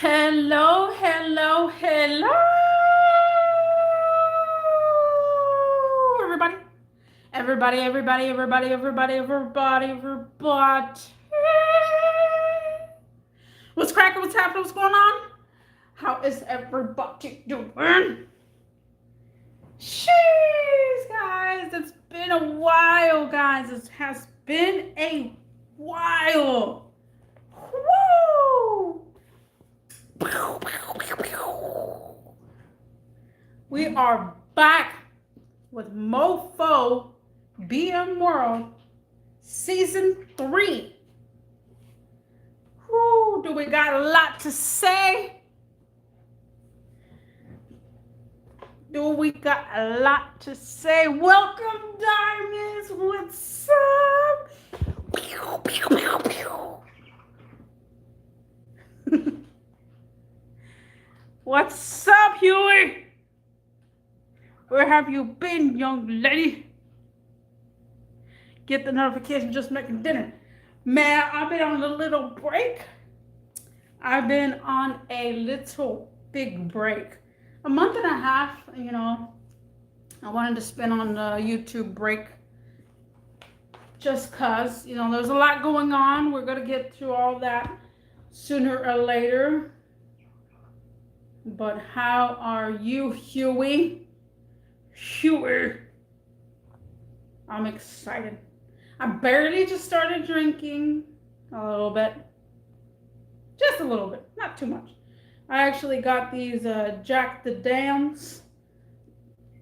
Hello, hello, hello, everybody. Everybody. What's cracking? What's happening? What's going on? How is everybody doing? Jeez, guys, it's been a while, guys. It has been a while. Woo! We are back with Mofo Bmworld Season 3. Whoo, do we got a lot to say? Do we got a lot to say? Welcome, Diamonds. What's up? What's up, Huey? Where have you been, young lady? Get the notification, just making dinner. Man, I've been on a little break. I've been on a little big break. A month and a half, I wanted to spend on the YouTube break just because, there's a lot going on. We're going to get through all that sooner or later. But how are you, Huey? Huey. I'm excited. I barely just started drinking a little bit. Just a little bit, not too much. I actually got these Jack the Dams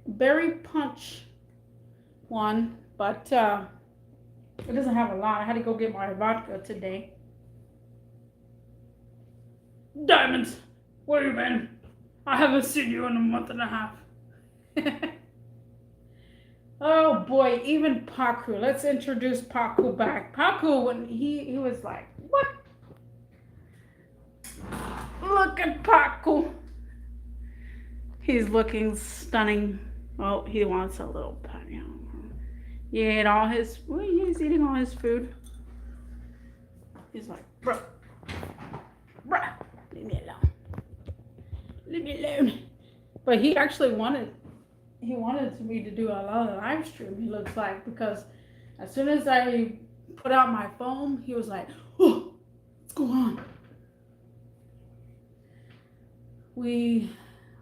Berry Punch one, but it doesn't have a lot. I had to go get my vodka today. Diamonds, where you been? I haven't seen you in a month and a half. Oh boy, even Paku. Let's introduce Paku back. Paku, when he was like, what? Look at Paku. He's looking stunning. Oh, he wants a little patio. He ate all his, he's eating all his food. He's like, bruh, leave me alone. Leave me alone. But he actually wanted me to do a lot of live stream, he looks like, because as soon as I put out my phone, he was like, oh, what's going on?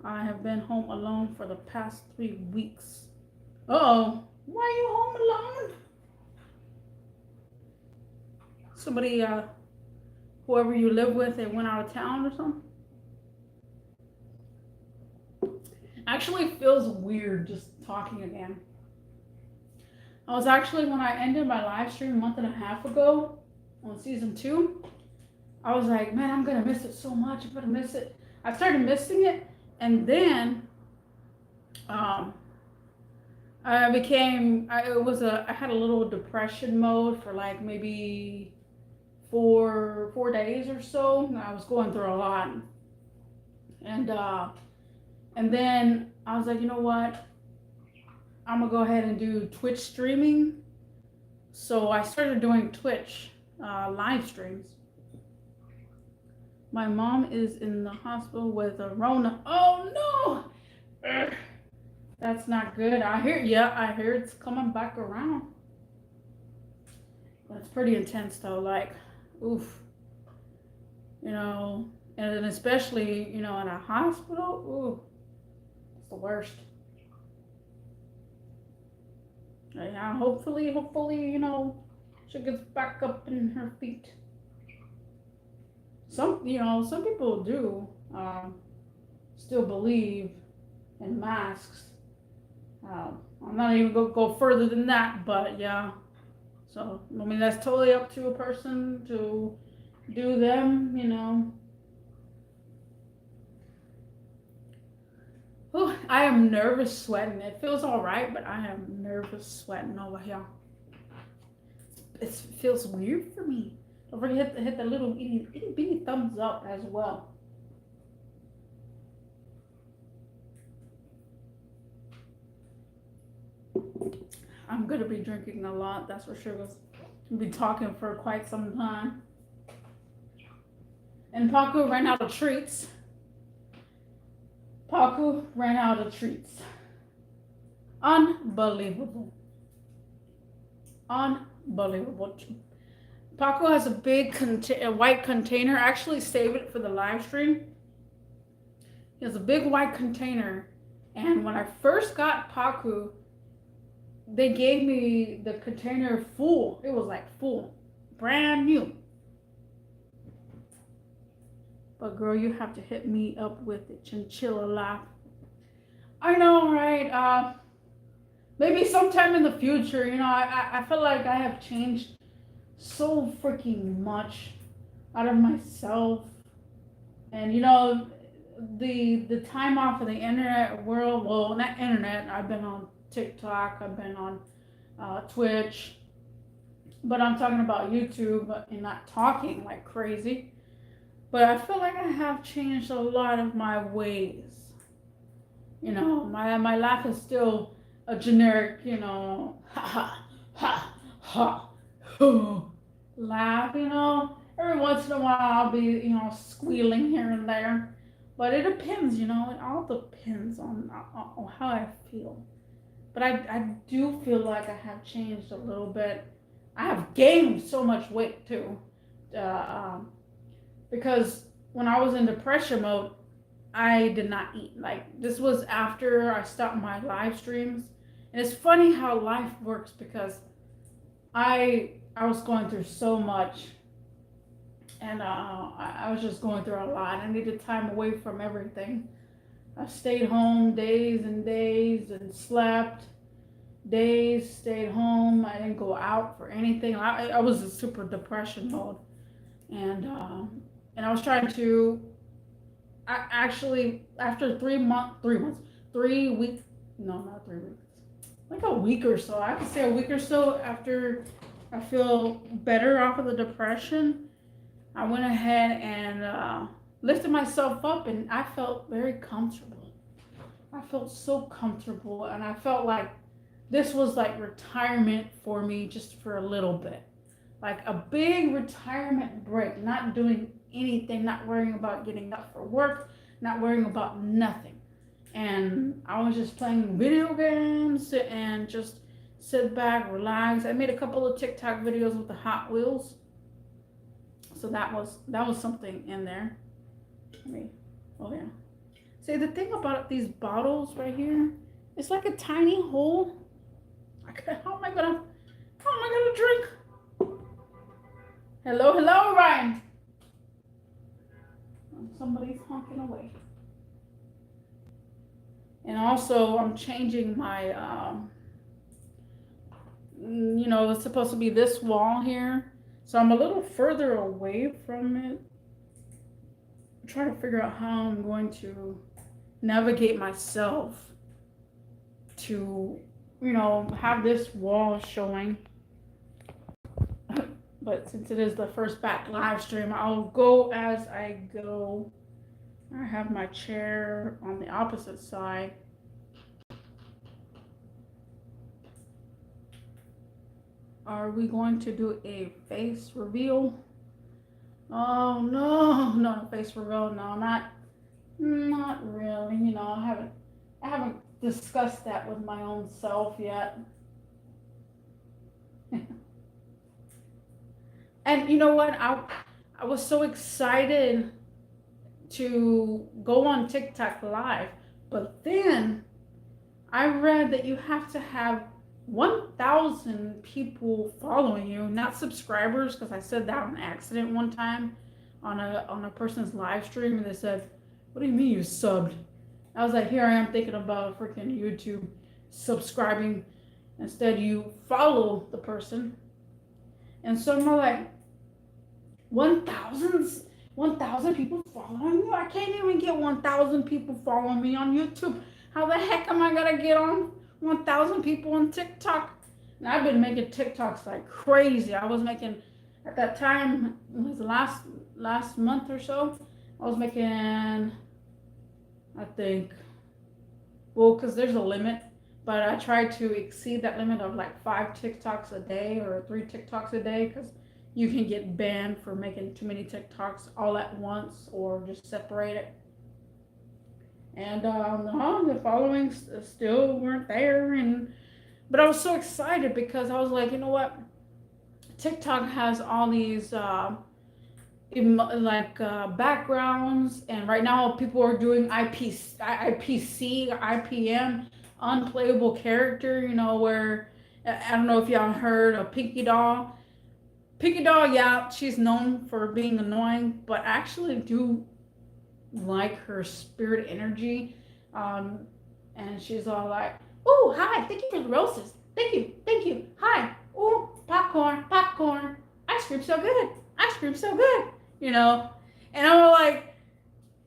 I have been home alone for the past 3 weeks. Uh-oh. Why are you home alone? Somebody, whoever you live with, they went out of town or something? Actually feels weird just talking again. I was actually, when I ended my live stream a month and a half ago on season 2, I was like, man, I'm gonna miss it so much. I'm gonna miss it. I started missing it, and then I had a little depression mode for like maybe four days or so. I was going through a lot, and then I was like, you know what? I'm gonna go ahead and do Twitch streaming. So I started doing Twitch live streams. My mom is in the hospital with a Rona. Oh no! Ugh. That's not good. I hear it's coming back around. That's pretty intense though. Like, oof. And then especially, in a hospital, ooh, it's the worst. Yeah, hopefully, she gets back up in her feet. Some people do still believe in masks. I'm not even going to go further than that, but yeah. So, I mean, that's totally up to a person to do them, Oh, I am nervous sweating. It feels all right, but I am nervous sweating over here. It feels weird for me. Don't forget to hit the little itty bitty thumbs up as well. I'm gonna be drinking a lot, that's for sure. I'll be talking for quite some time. And Paku ran out of treats. Paku ran out of treats. Unbelievable. Unbelievable. Paco has a big white container. Actually, save it for the live stream. He has a big white container. And when I first got Paku, they gave me the container full. It was like full. Brand new. But girl, you have to hit me up with the chinchilla laugh. I know, right? Maybe sometime in the future, I feel like I have changed so freaking much out of myself. And the time off of the internet world, well, not internet, I've been on TikTok, I've been on Twitch, but I'm talking about YouTube and not talking like crazy. But I feel like I have changed a lot of my ways. My laugh is still a generic, ha ha ha ha laugh, Every once in a while I'll be, squealing here and there. But it depends, it all depends on how I feel. But I do feel like I have changed a little bit. I have gained so much weight too. Because when I was in depression mode, I did not eat. Like, this was after I stopped my live streams. And it's funny how life works because I was going through so much. And I was just going through a lot. I needed time away from everything. I stayed home days and days and slept. Days, stayed home. I didn't go out for anything. I was in super depression mode. And I was trying to, actually, after 3 weeks, no, not 3 weeks, like a week or so. I could say a week or so after I feel better off of the depression, I went ahead and lifted myself up, and I felt very comfortable. I felt so comfortable, and I felt like this was like retirement for me just for a little bit. Like a big retirement break, not doing anything, not worrying about getting up for work, not worrying about nothing. And I was just playing video games and just sit back, relax. I made a couple of TikTok videos with the Hot Wheels. So that was something in there. Oh yeah. See, the thing about these bottles right here, it's like a tiny hole. How am I gonna drink? Hello, Ryan. Somebody's honking away. And also, I'm changing my, it's supposed to be this wall here. So I'm a little further away from it. I'm trying to figure out how I'm going to navigate myself to, have this wall showing. But since it is the first back live stream, I'll go as I go. I have my chair on the opposite side. Are we going to do a face reveal? Oh no, face reveal. No, not really. I haven't discussed that with my own self yet. And you know what? I was so excited to go on TikTok live, but then I read that you have to have 1,000 people following you, not subscribers, because I said that on accident one time on a person's live stream, and they said, "What do you mean you subbed?" I was like, here I am thinking about freaking YouTube subscribing. Instead, you follow the person. And so I'm like, 1,000 people following you? I can't even get 1,000 people following me on YouTube. How the heck am I gonna get on 1,000 people on TikTok? And I've been making TikToks like crazy. I was making, at that time, it was the last month or so, I was making, I think, well, because there's a limit, but I tried to exceed that limit of like 5 TikToks a day or 3 TikToks a day, because you can get banned for making too many TikToks all at once or just separate it. And the followings still weren't there, but I was so excited because I was like, you know what? TikTok has all these backgrounds, and right now people are doing IPC, IPM, unplayable character. You know, where I don't know if y'all heard of Pinky Doll. Pinky Doll, yeah, she's known for being annoying, but I actually do like her spirit energy. Um, and she's all like, "Oh, hi, thank you for the roses. Thank you. Hi. Oh, popcorn, popcorn. Ice cream so good. Ice cream so good." You know? And I was like,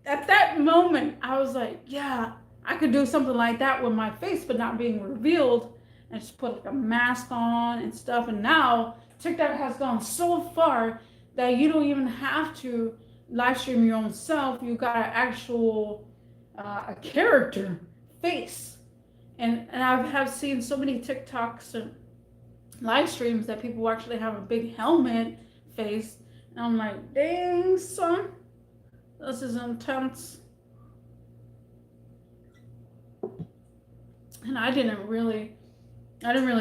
at that moment, I was like, yeah, I could do something like that with my face, but not being revealed, and just put like a mask on and stuff. And now TikTok has gone so far that you don't even have to live stream your own self. You got an actual a character face, and I have seen so many TikToks and live streams that people actually have a big helmet face, and I'm like, dang son, this is intense. And I didn't really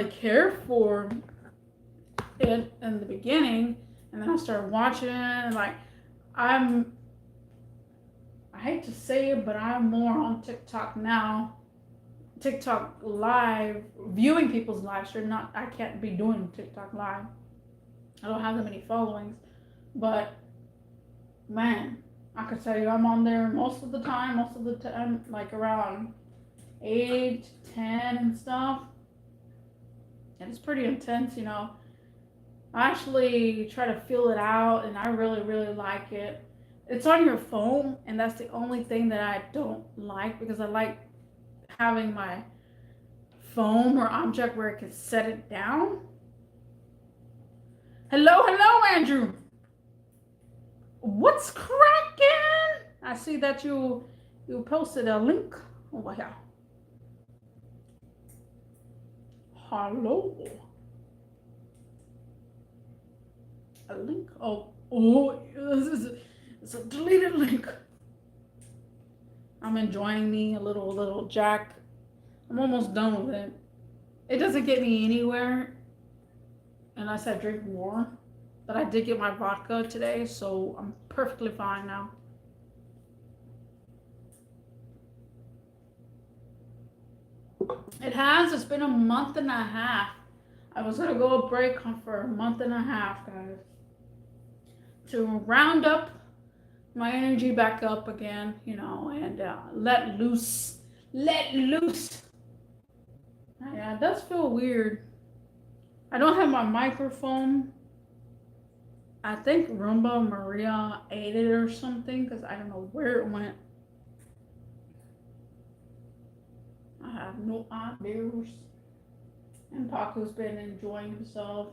care for it in the beginning, and then I started watching it, and like I hate to say it, but I'm more on TikTok now. TikTok live, viewing people's live stream. Not, I can't be doing TikTok live. I don't have that many followings, but man, I could tell you I'm on there most of the time, like around 8, 10 and stuff. And it's pretty intense, you know. I actually try to feel it out, and I really like it. It's on your phone, and that's the only thing that I don't like, because I like having my phone or object where I can set it down. Hello, Andrew. What's cracking? I see that you posted a link over here. Hello. A link? Oh, it's a deleted link. I'm enjoying me a little Jack. I'm almost done with it. It doesn't get me anywhere unless I drink more. But I did get my vodka today, so I'm perfectly fine now. It has. It's been a month and a half. I was gonna go a break for a month and a half, guys, to round up my energy back up again, you know, and let loose. Let loose. Yeah, it does feel weird. I don't have my microphone. I think Roomba Maria ate it or something, because I don't know where it went. I have no ideas. And Paco's been enjoying himself.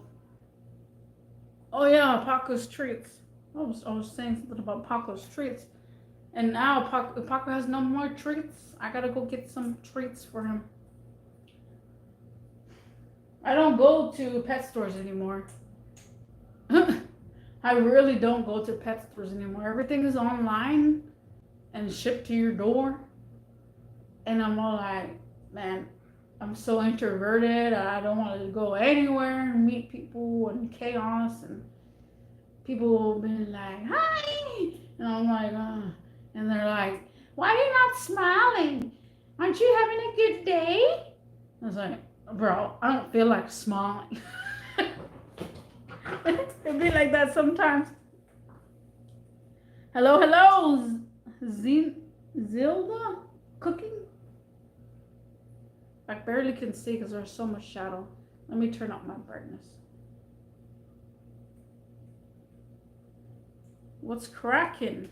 Oh yeah, Paco's treats. I was saying something about Paco's treats. And now Paco has no more treats. I gotta go get some treats for him. I don't go to pet stores anymore. I really don't go to pet stores anymore. Everything is online and shipped to your door. And I'm all like, man, I'm so introverted. I don't want to go anywhere and meet people and chaos. And people will be like, hi. And I'm like, and they're like, why are you not smiling? Aren't you having a good day? I was like, bro, I don't feel like smiling. It'd be like that sometimes. Hello, Zilda cooking? I barely can see because there's so much shadow. Let me turn up my brightness. What's cracking?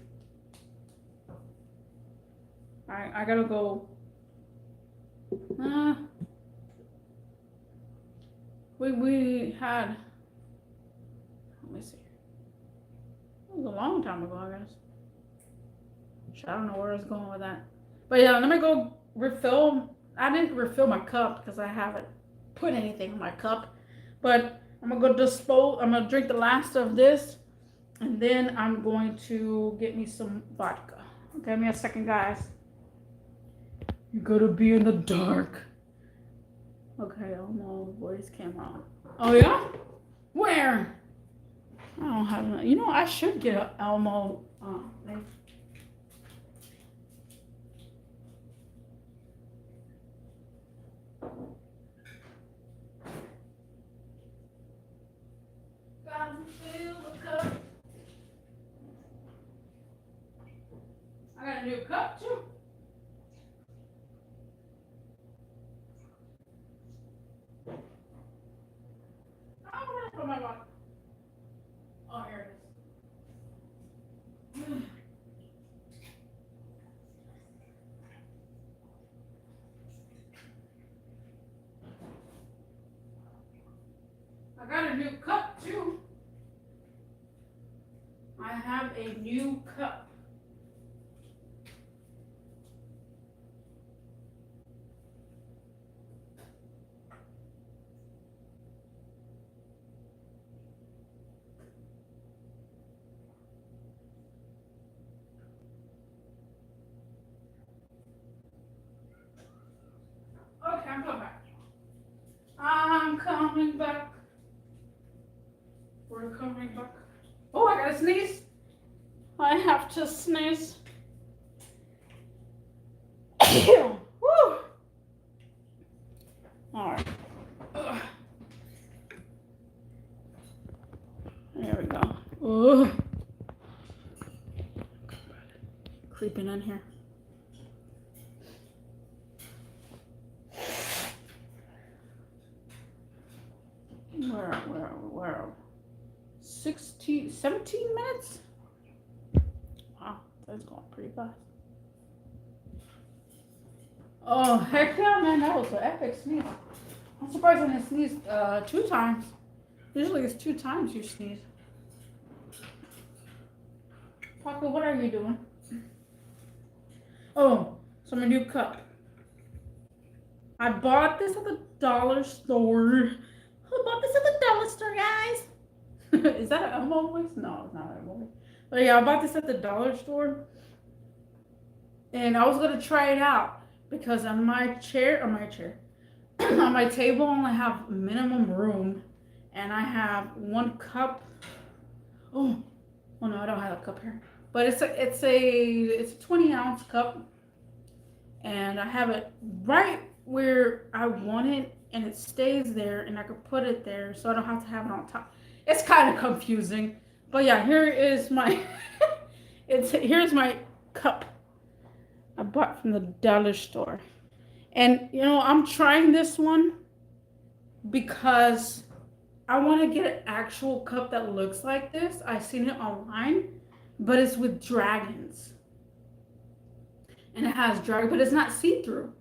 I gotta go. We had. Let me see. It was a long time ago, I guess. I don't know where I was going with that. But yeah, let me go refill. I didn't refill my cup because I haven't put anything in my cup. But I'm gonna drink the last of this, and then I'm going to get me some vodka. Okay, give me a second, guys. You gotta be in the dark. Okay, oh no, the voice came on. Oh yeah? Where? I don't have enough. You know, I should get an Elmo thing. Got to fill the cup. I got a new cup too. I'm gonna put my vodka. Oh, here it is. I got a new cup too. I have a new cup. Okay, I'm coming back. I'm coming back. We're coming back. Oh, I gotta sneeze. I have to sneeze. Woo. All right. Ugh. There we go. Ugh. Creeping in here. Where? 17 minutes? Wow, that's going pretty fast. Oh, heck yeah, man, that was an epic sneeze. I'm surprised I didn't sneeze 2 times. Usually it's 2 times you sneeze. Paco, what are you doing? Oh, so my new cup. I bought this at the dollar store. I bought this at the dollar store, guys. Is that an Elmo voice? No, it's not an Elmo voice. But yeah, I bought this at the dollar store. And I was going to try it out. Because on my table, I only have minimum room. And I have 1 cup. Oh no, I don't have a cup here. But it's a 20-ounce cup. And I have it right where I want it. And it stays there. And I can put it there. So I don't have to have it on top. It's kind of confusing. But yeah, here is my... here's my cup. I bought from the dollar store. And, you know, I'm trying this one because I want to get an actual cup that looks like this. I've seen it online, but it's with dragons. And it has dragons, but it's not see-through.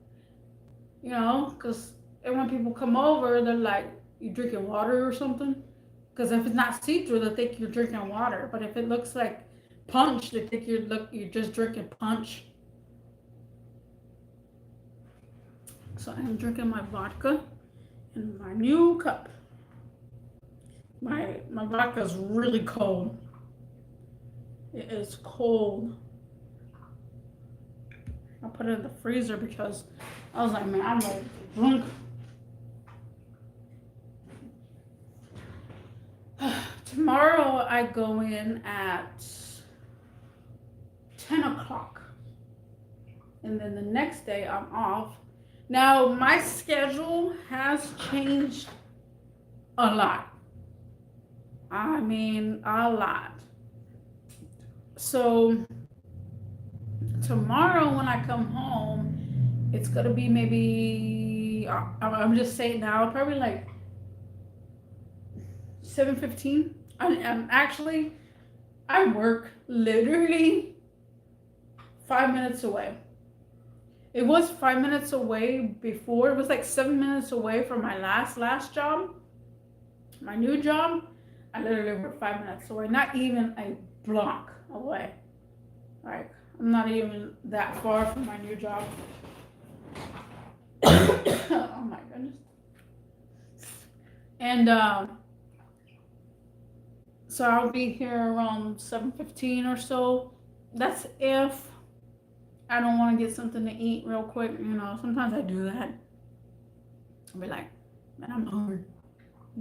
You know, because when people come over, they're like, you drinking water or something? Because if it's not see-through, they think you're drinking water. But if it looks like punch, they think you're just drinking punch. So I'm drinking my vodka in my new cup. My vodka is really cold. It is cold. I put it in the freezer because I was like, man, I'm ready to drink. Tomorrow I go in at 10 o'clock. And then the next day I'm off. Now, my schedule has changed a lot. I mean, a lot. So, tomorrow when I come home, it's going to be maybe, I'm just saying now, probably like 7:15. I work literally 5 minutes away. It was 5 minutes away before. It was like 7 minutes away from my last job. My new job, I literally work 5 minutes away. Not even a block away. Like, I'm not even that far from my new job. Oh my goodness. And So I'll be here around 7:15 or so. That's if I don't want to get something to eat real quick. You know, sometimes I do that. I'll be like, man, I'm hungry.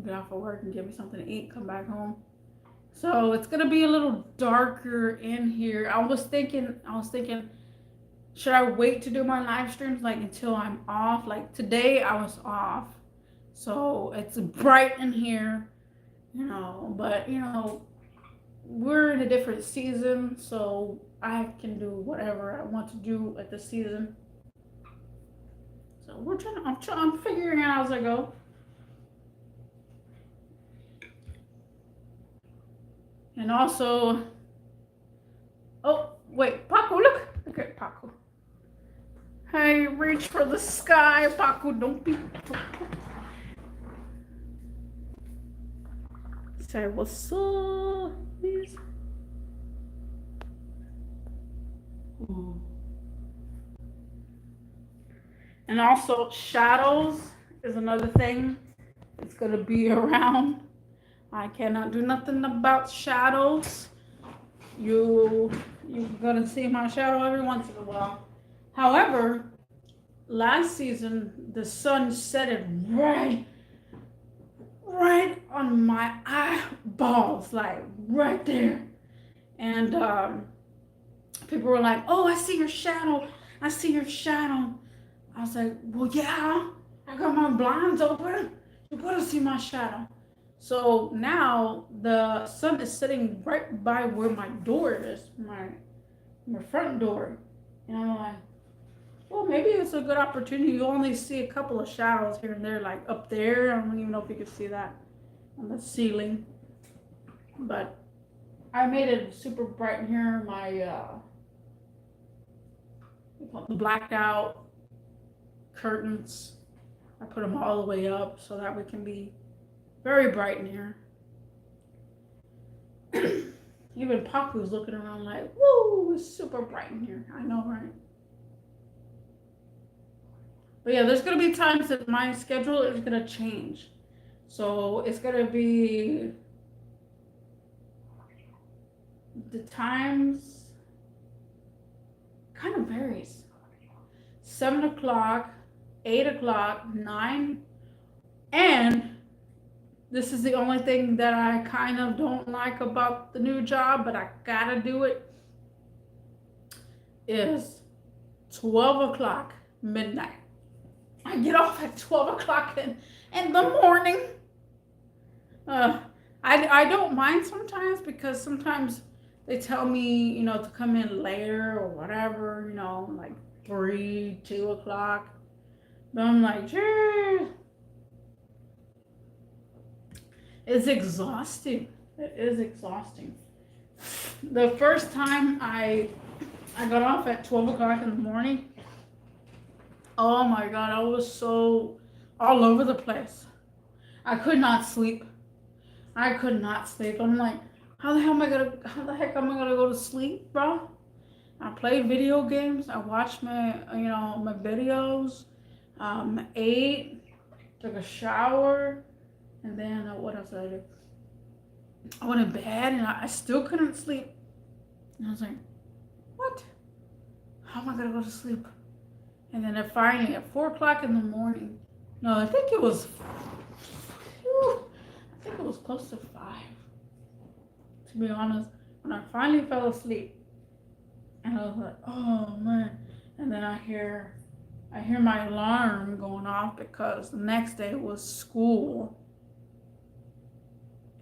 Get off of work and get me something to eat, come back home. So it's gonna be a little darker in here. I was thinking, should I wait to do my live streams like until I'm off? Like today I was off. So it's bright in here, you know, but you know, we're in a different season, so I can do whatever I want to do at the season. So I'm figuring out as I go. And also, oh wait, Paco, look at Paco. Hey, reach for the sky, Paco. Don't be. Say what's up, please. Ooh. And also, shadows is another thing. It's gonna be around. I cannot do nothing about shadows. You're gonna see my shadow every once in a while. However, last season the sun set it right on my eyeballs, like right there. And people were like, "Oh, I see your shadow. I see your shadow." I was like, "Well, yeah, I got my blinds open. You're gonna see my shadow." So now the sun is sitting right by where my door is, my front door. And I'm like, well, maybe it's a good opportunity. You only see a couple of shadows here and there, like up there. I don't even know if you can see that on the ceiling. But I made it super bright in here. My blacked out curtains, I put them all the way up so that we can be very bright in here. Even Paku's looking around like, woo, it's super bright in here. I know, right? But yeah, there's going to be times that my schedule is going to change. So it's going to be, the times kind of varies. 7 o'clock, 8 o'clock, 9, and this is the only thing that I kind of don't like about the new job, but I gotta do it, is 12 o'clock midnight. I get off at 12 o'clock in the morning. I don't mind sometimes, because sometimes they tell me, you know, to come in later or whatever, you know, like 3, 2 o'clock. But I'm like, geez. It's exhausting. It is exhausting. The first time I got off at 12 o'clock in the morning, oh my God, I was so all over the place. I could not sleep. I'm like, how the heck am I gonna go to sleep, bro? I played video games. I watched my videos. Ate, took a shower. And then what else did I do? I went to bed and I still couldn't sleep. And I was like, what? How am I going to go to sleep? And then finally at 4 o'clock in the morning, no, I think it was close to 5. To be honest, when I finally fell asleep. And I was like, oh man. And then I hear my alarm going off because the next day was school.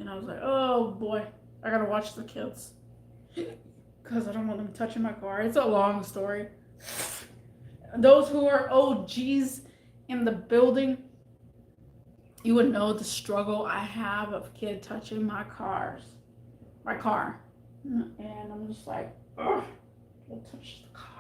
And I was like, oh boy, I gotta watch the kids, because I don't want them touching my car. It's a long story. Those who are OGs in the building, you would know the struggle I have of kid touching my car. And I'm just like, ugh, don't touch the car.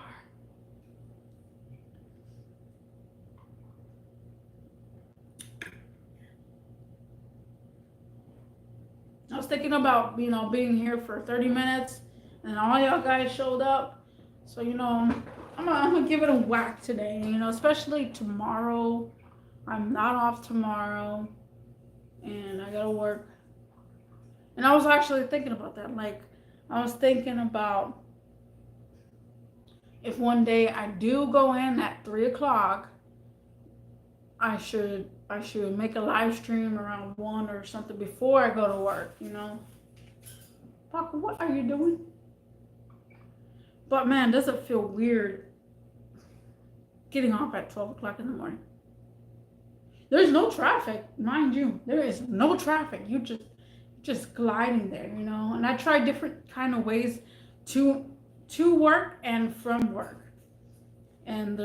I was thinking about, being here for 30 minutes, and all y'all guys showed up. So, I'm gonna give it a whack today, especially tomorrow. I'm not off tomorrow, and I gotta work. And I was actually thinking about that. Like, I was thinking about if one day I do go in at 3 o'clock, I should make a live stream around 1 or something before I go to work, you know. Paco, what are you doing? But man, does it feel weird getting off at 12 o'clock in the morning? There's no traffic, mind you. There is no traffic. You just gliding there, you know. And I tried different kind of ways to work and from work. And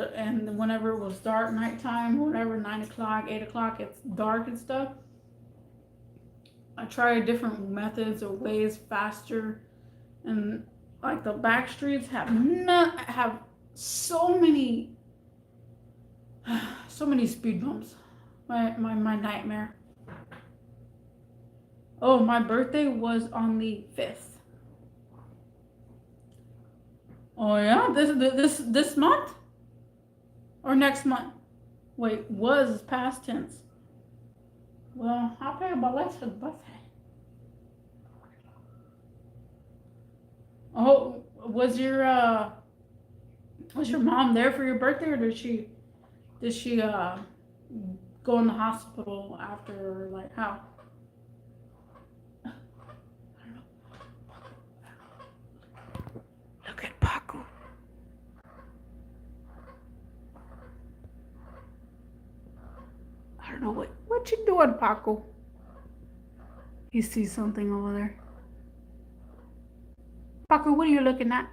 whenever it was dark nighttime, whatever, 9 o'clock, 8 o'clock, it's dark and stuff. I tried different methods or ways faster, and like the back streets have so many speed bumps. My nightmare. Oh, my birthday was on the 5th. Oh yeah, this month or next month? Wait, was past tense. Well, happy belated birthday. Oh, was your mom there for your birthday, or did she go in the hospital after, like, how? Look at Paco. I don't know what you doing, Paco. He sees something over there. Paco, what are you looking at?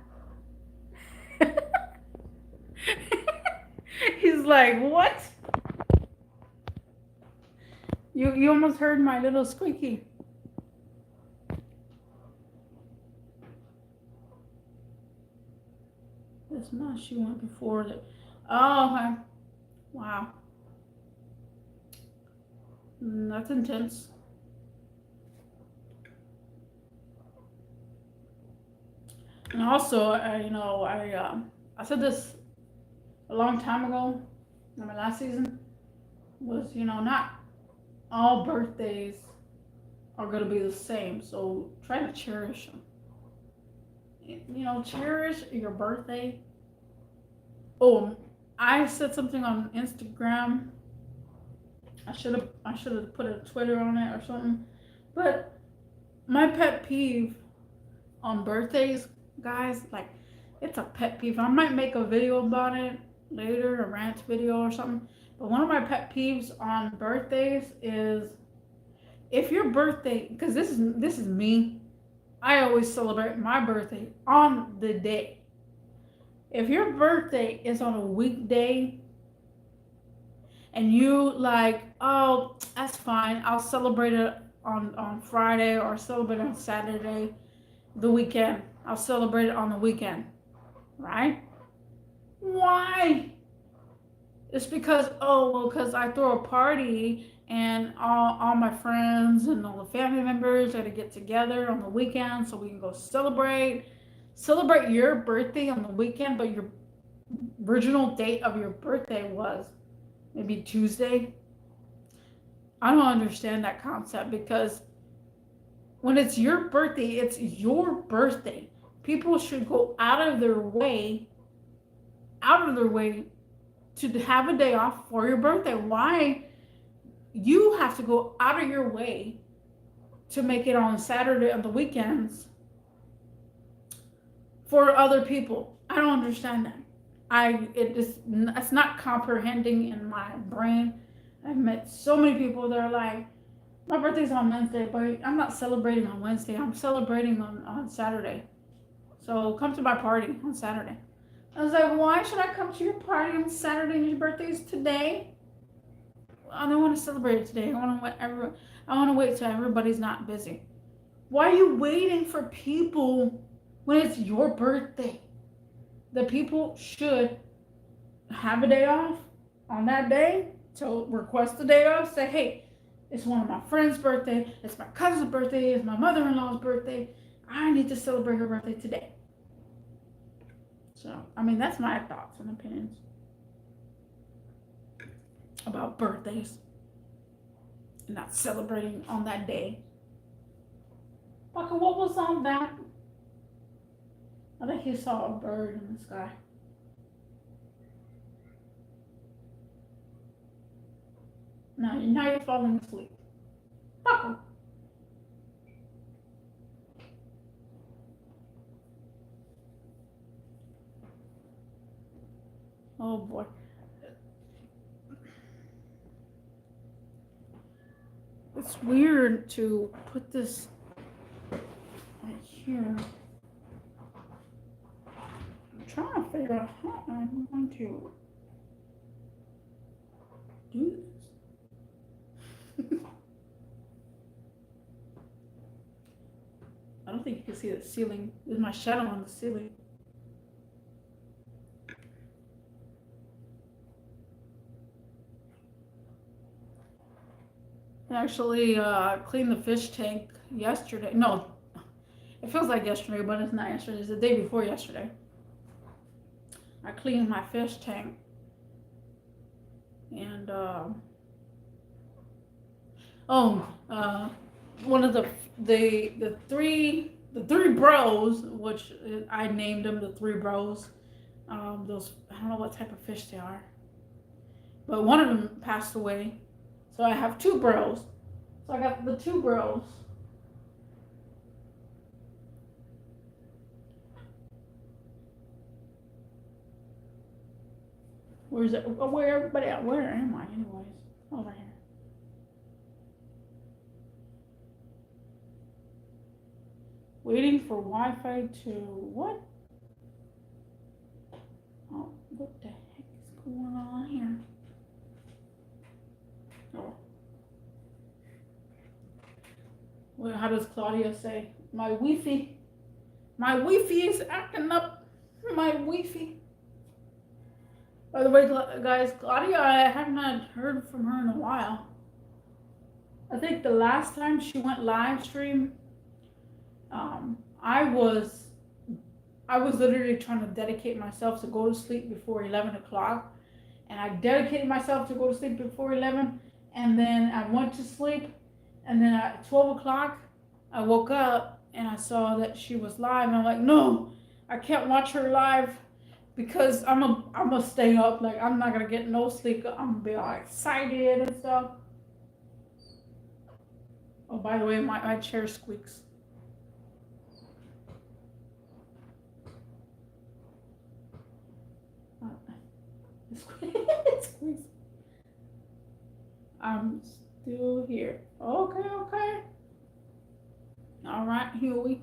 He's like, what? You almost heard my little squeaky. This month she went before the. Oh, okay. Wow. That's intense. And also, I said this a long time ago in my last season, was, not all birthdays are going to be the same. So try to cherish them. Cherish your birthday. Oh, I said something on Instagram. I should have put a Twitter on it or something. But my pet peeve on birthdays, guys, like, it's a pet peeve. I might make a video about it later, a rant video or something. But one of my pet peeves on birthdays is, if your birthday, because this is me, I always celebrate my birthday on the day. If your birthday is on a weekday and you like, oh, that's fine, I'll celebrate it on Friday, or celebrate on Saturday, the weekend. I'll celebrate it on the weekend, right? Why? It's because, because I throw a party and all my friends and all the family members are to get together on the weekend so we can go celebrate your birthday on the weekend, but your original date of your birthday was maybe Tuesday. I don't understand that concept, because when it's your birthday, it's your birthday. People should go out of their way to have a day off for your birthday. Why you have to go out of your way to make it on Saturday on the weekends for other people? I don't understand that. It's not comprehending in my brain. I've met so many people that are like, my birthday's on Wednesday, but I'm not celebrating on Wednesday. I'm celebrating on Saturday. So come to my party on Saturday. I was like, why should I come to your party on Saturday and your birthday is today? I don't want to celebrate it today. I want to wait till everybody's not busy. Why are you waiting for people when it's your birthday? The people should have a day off on that day. So request the day off. Say, hey, it's one of my friend's birthday. It's my cousin's birthday. It's my mother-in-law's birthday. I need to celebrate her birthday today. So, that's my thoughts and opinions about birthdays and not celebrating on that day. Fucker, what was on that? I think he saw a bird in the sky. Now you're falling asleep. Fucker. Oh boy. It's weird to put this right here. I'm trying to figure out how I'm going to do this. I don't think you can see the ceiling. There's my shadow on the ceiling. I actually cleaned the fish tank yesterday. No, it feels like yesterday, but it's not yesterday. It's the day before yesterday. I cleaned my fish tank. And, one of the three bros, which I named them the three bros. Those, I don't know what type of fish they are, but one of them passed away. So I have two bros. So I got the two bros. Where's it? Where everybody at? Where am I anyways? Over here. Waiting for Wi-Fi to what? Oh, what the heck is going on here? Oh. Well, how does Claudia say? My Wi-Fi is acting up. My Wi-Fi. By the way, guys, Claudia, I have not heard from her in a while. I think the last time she went live stream, I was literally trying to dedicate myself to go to sleep before 11 o'clock. And I dedicated myself to go to sleep before 11. And then I went to sleep. And then at 12 o'clock, I woke up and I saw that she was live. And I'm like, no, I can't watch her live because I'm gonna stay up. Like, I'm not gonna get no sleep. I'm gonna be all excited and stuff. Oh, by the way, my chair squeaks. It squeaks. I'm still here. Okay. All right, Huey.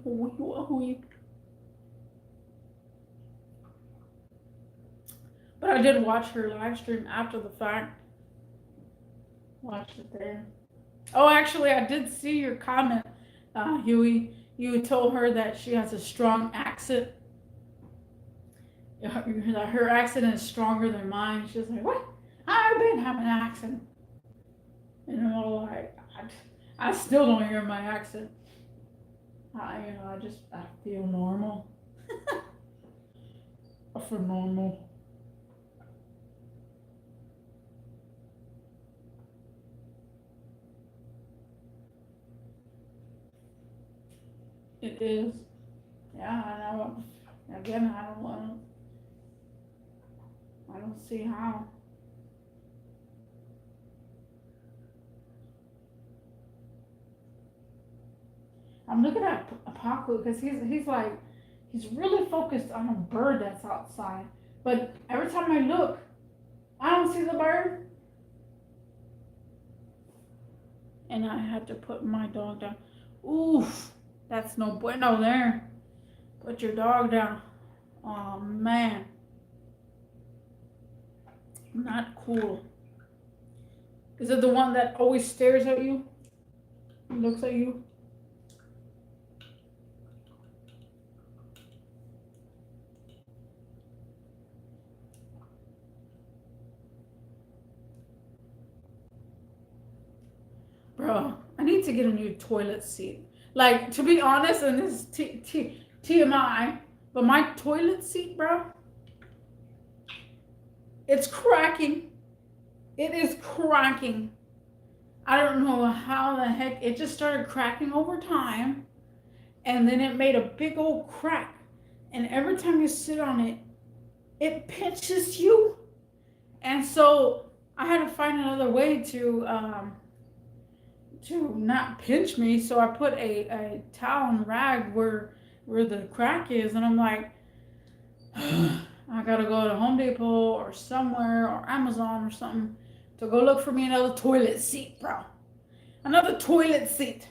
But I did watch her live stream after the fact. Watched it there. Oh, actually, I did see your comment, Huey. You told her that she has a strong accent. Her accent is stronger than mine. She's like, what? I've been having an accent. You know, I still don't hear my accent. I feel normal. I feel normal. It is. Yeah, I know. Again, I don't see how. I'm looking at Apaku because he's really focused on a bird that's outside. But every time I look, I don't see the bird. And I had to put my dog down. Oof, that's no bueno there. Put your dog down. Oh man. Not cool. Is it the one that always stares at you? Looks at you? Bro, I need to get a new toilet seat. Like, to be honest, and this is TMI, but my toilet seat, bro, it's cracking. It is cracking. I don't know how the heck. It just started cracking over time. and then it made a big old crack. And every time you sit on it, it pinches you. And so I had to find another way to not pinch me. So I put a towel and rag where the crack is, and I'm like, I gotta go to Home Depot or somewhere or Amazon or something to go look for me another toilet seat, bro. Another toilet seat.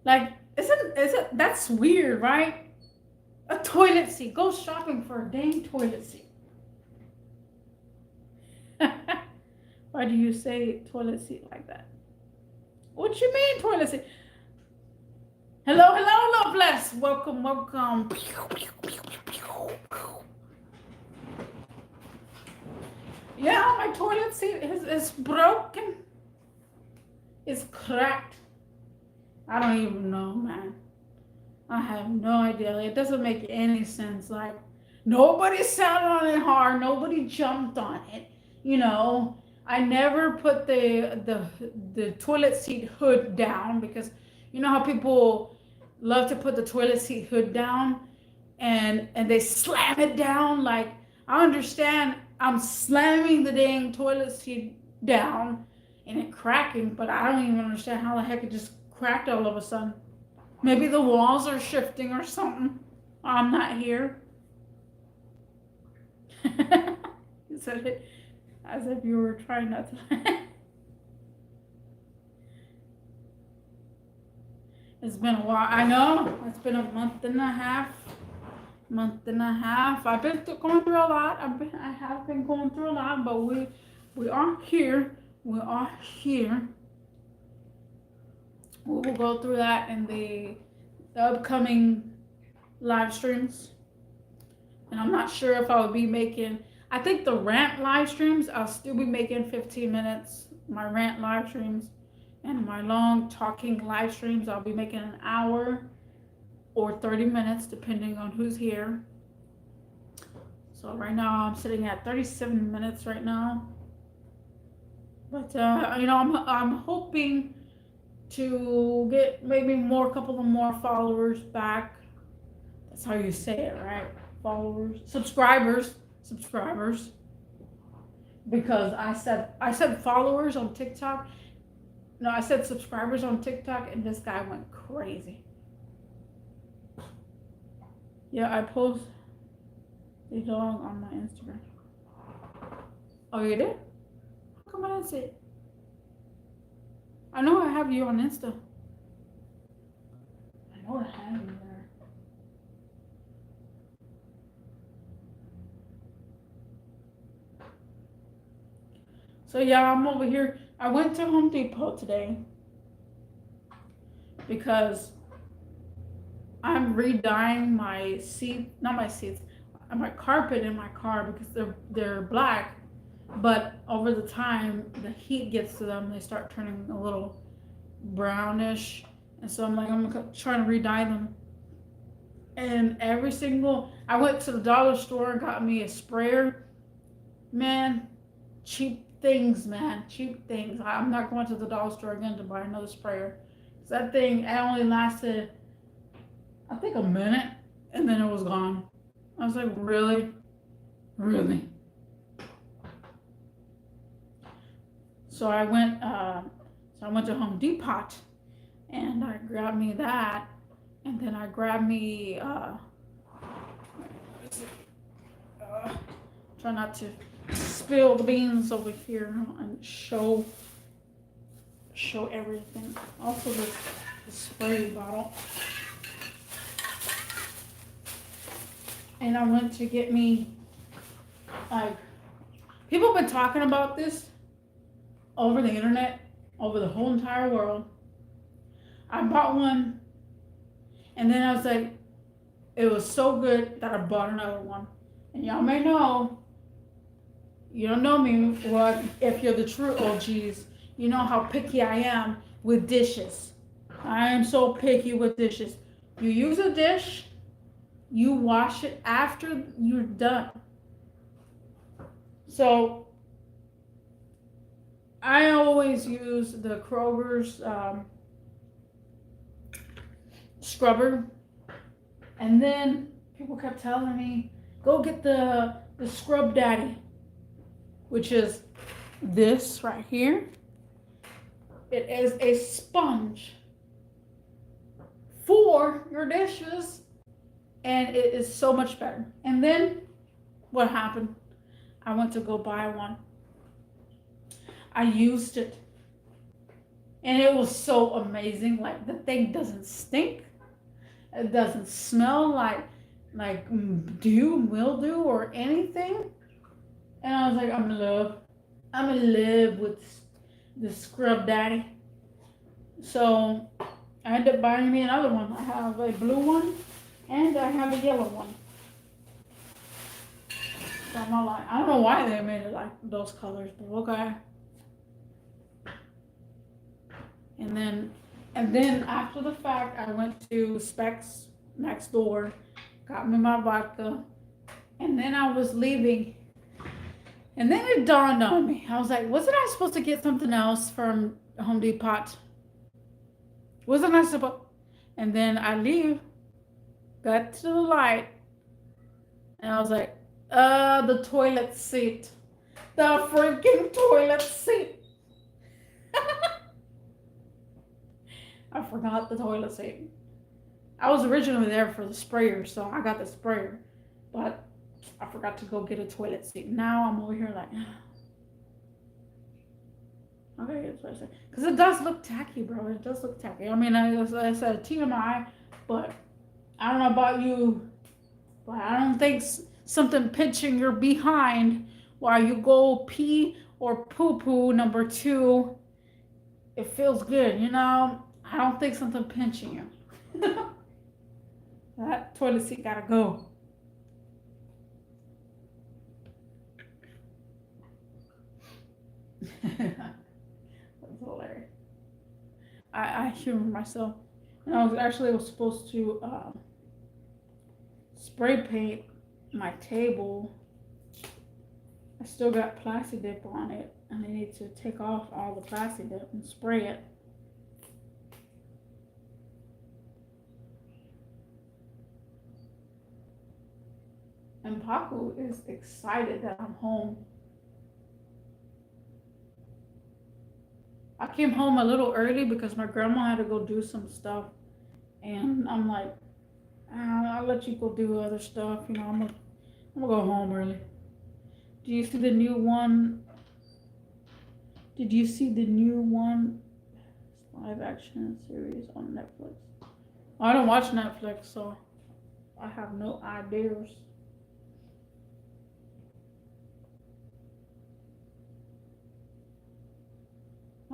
Like, isn't that's weird, right? A toilet seat. Go shopping for a dang toilet seat. Why do you say toilet seat like that? What you mean toilet seat? Hello, Loveless. Welcome. Yeah, my toilet seat is broken. It's cracked. I don't even know, man. I have no idea. It doesn't make any sense. Like, nobody sat on it hard. Nobody jumped on it. You know, I never put the toilet seat hood down, because you know how people love to put the toilet seat hood down and they slam it down. Like, I understand I'm slamming the dang toilet seat down and it cracking, but I don't even understand how the heck it just cracked all of a sudden. Maybe the walls are shifting or something. I'm not here. You said it as if you were trying not to. It's been a while. I know. It's been a month and a half. I've been going through a lot. I have been going through a lot, but we are here. We are here. We will go through that in the upcoming live streams. And I'm not sure if I will be making, I think the rant live streams, I'll still be making 15 minutes. My rant live streams and my long talking live streams, I'll be making an hour or 30 minutes, depending on who's here. So right now I'm sitting at 37 minutes right now. But, you know, I'm hoping to get maybe a couple of more followers back. That's how you say it, right? Followers, subscribers. Because I said followers on TikTok. No, I said subscribers on TikTok, and this guy went crazy. Yeah, I post the dog on my Instagram. Oh, you did? How come I didn't see it? I know I have you on Insta. I know I have you there. So yeah, I'm over here. I went to Home Depot today because I'm redying my my carpet in my car, because they're black. But over the time, the heat gets to them, they start turning a little brownish. And so I'm trying to re-dye them. And I went to the dollar store and got me a sprayer. Man, cheap things, man. Cheap things. I'm not going to the dollar store again to buy another sprayer. That thing, it only lasted, I think, a minute, and then it was gone. I was like, really? Really? So I went to Home Depot, and I grabbed me that, and then I grabbed me, try not to spill the beans over here and show everything. Also the spray bottle. And I went to get me, people have been talking about this over the internet, over the whole entire world. I bought one, and then I was like, it was so good that I bought another one. And y'all may know, you don't know me, well, if you're the true OGs, you know how picky I am with dishes. I am so picky with dishes. You use a dish, you wash it after you're done. So I always use the Kroger's scrubber. And then people kept telling me, go get the Scrub Daddy, which is this right here. It is a sponge for your dishes, and it is so much better. And then what happened? I went to go buy one. I used it, and it was so amazing. Like, the thing doesn't stink. It doesn't smell like mildew or anything. And I was like, I'm in love. I'm in love with the Scrub Daddy. So I ended up buying me another one. I have a blue one and I have a yellow one. So I'm not like, I don't know why they made it like those colors, but okay. And then after the fact, I went to Specs next door, got me my vodka, and then I was leaving. And then it dawned on me. I was like, wasn't I supposed to get something else from Home Depot? Wasn't I supposed? And then I leave, got to the light, and I was like, the toilet seat. The freaking toilet seat. I forgot the toilet seat. I was originally there for the sprayer, so I got the sprayer. But I forgot to go get a toilet seat. Now I'm over here like, okay, that's what I said. Because it does look tacky, bro. It does look tacky. I mean, I said TMI, but I don't know about you, but I don't think something pinching your behind while you go pee or poo-poo number 2, it feels good, you know? I don't think something pinching you. That toilet seat gotta go. That's hilarious. I humor myself. And I was supposed to spray paint my table. I still got plastic dip on it, and I need to take off all the plastic dip and spray it. And Paco is excited that I'm home. I came home a little early because my grandma had to go do some stuff. And I'm like, I'll let you go do other stuff. You know, I'm gonna go home early. Do you see the new one? Did you see the new one? Live action series on Netflix. I don't watch Netflix, so I have no ideas.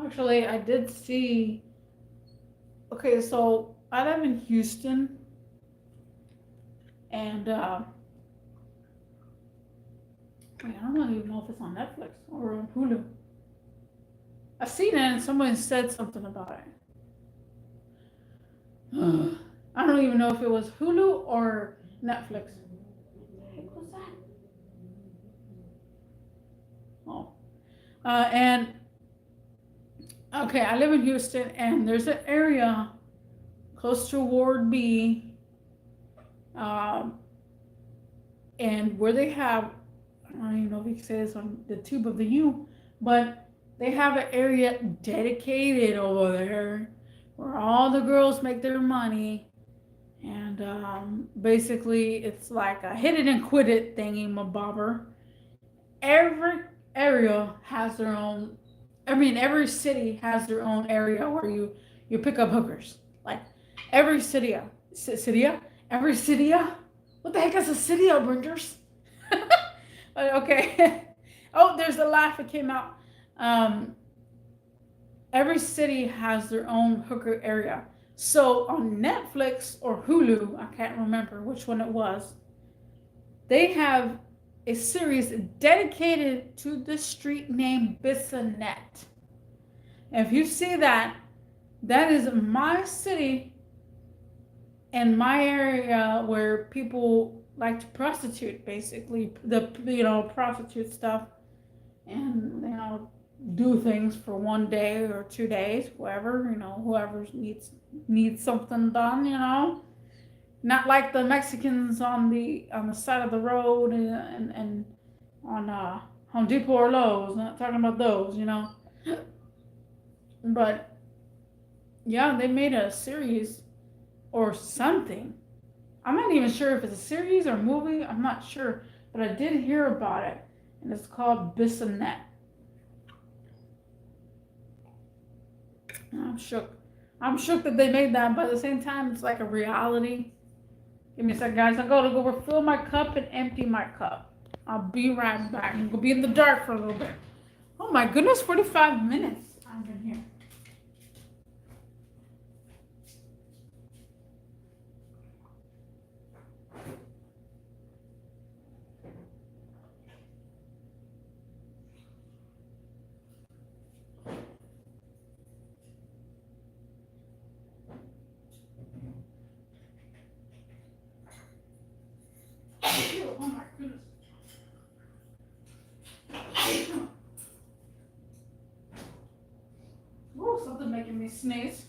Actually, I did see. Okay, so I live in Houston, and I don't even know if it's on Netflix or on Hulu. I've seen it, and someone said something about it. I don't even know if it was Hulu or Netflix. What the heck was that? Oh, and okay, I live in Houston, and there's an area close to Ward B, and where they have, I don't even know if you can say this on the tube of the U, but they have an area dedicated over there where all the girls make their money, and basically it's like a hit it and quit it thingy mabobber. Every area has their own. I mean, every city has their own area where you pick up hookers. Like every city, every city. What the heck is a city, Bringers? Okay. Oh, there's a laugh that came out. Every city has their own hooker area. So on Netflix or Hulu, I can't remember which one it was, they have a series dedicated to the street named Bissonnette. And if you see that, that is my city and my area where people like to prostitute, basically the prostitute stuff, and do things for 1 day or 2 days, whoever, whoever needs something done, Not like the Mexicans on the side of the road and on Home Depot or Lowe's. Not talking about those. But yeah, they made a series or something. I'm not even sure if it's a series or movie. I'm not sure, but I did hear about it, and it's called Bissonnette. I'm shook. I'm shook that they made that, but at the same time, it's like a reality. Give me a second, guys. I'm going to go refill my cup and empty my cup. I'll be right back. I'm going to be in the dark for a little bit. Oh my goodness, 45 minutes I've been here. Oh my goodness. Oh, something making me sneeze.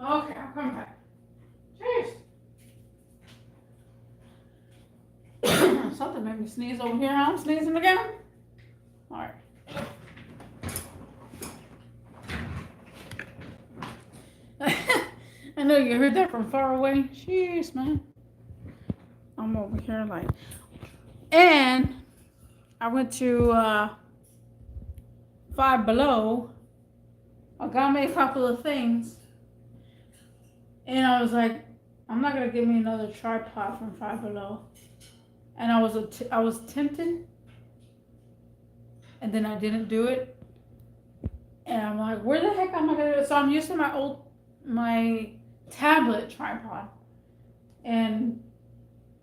Okay, I'll come back. Jeez. Something made me sneeze over here. I'm sneezing again. All right. I know you heard that from far away. Jeez, man. I'm over here like, and I went to Five Below. I got me a couple of things, and I was like, I'm not gonna get me another tripod from Five Below. And I was tempted, and then I didn't do it. And I'm like, where the heck am I gonna do it? So I'm using my tablet tripod, and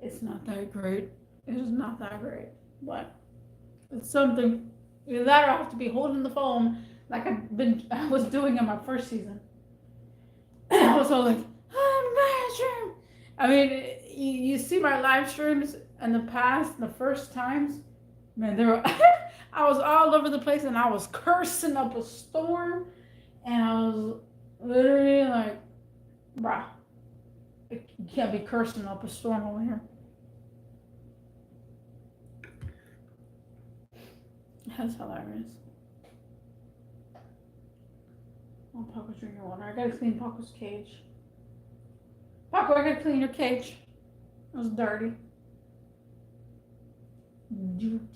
it's not that great. It is not that great, but it's something. Either that or I have to be holding the phone like I was doing in my first season. I was all like, oh, I mean, you see my live streams in the past, the first times, man, they were. I was all over the place, and I was cursing up a storm, and I was literally like, bruh, you can't be cursing up a storm over here. That's hilarious. Oh, Paco's drinking water. I gotta clean Paco's cage. Paco, I gotta clean your cage. It was dirty. Duty.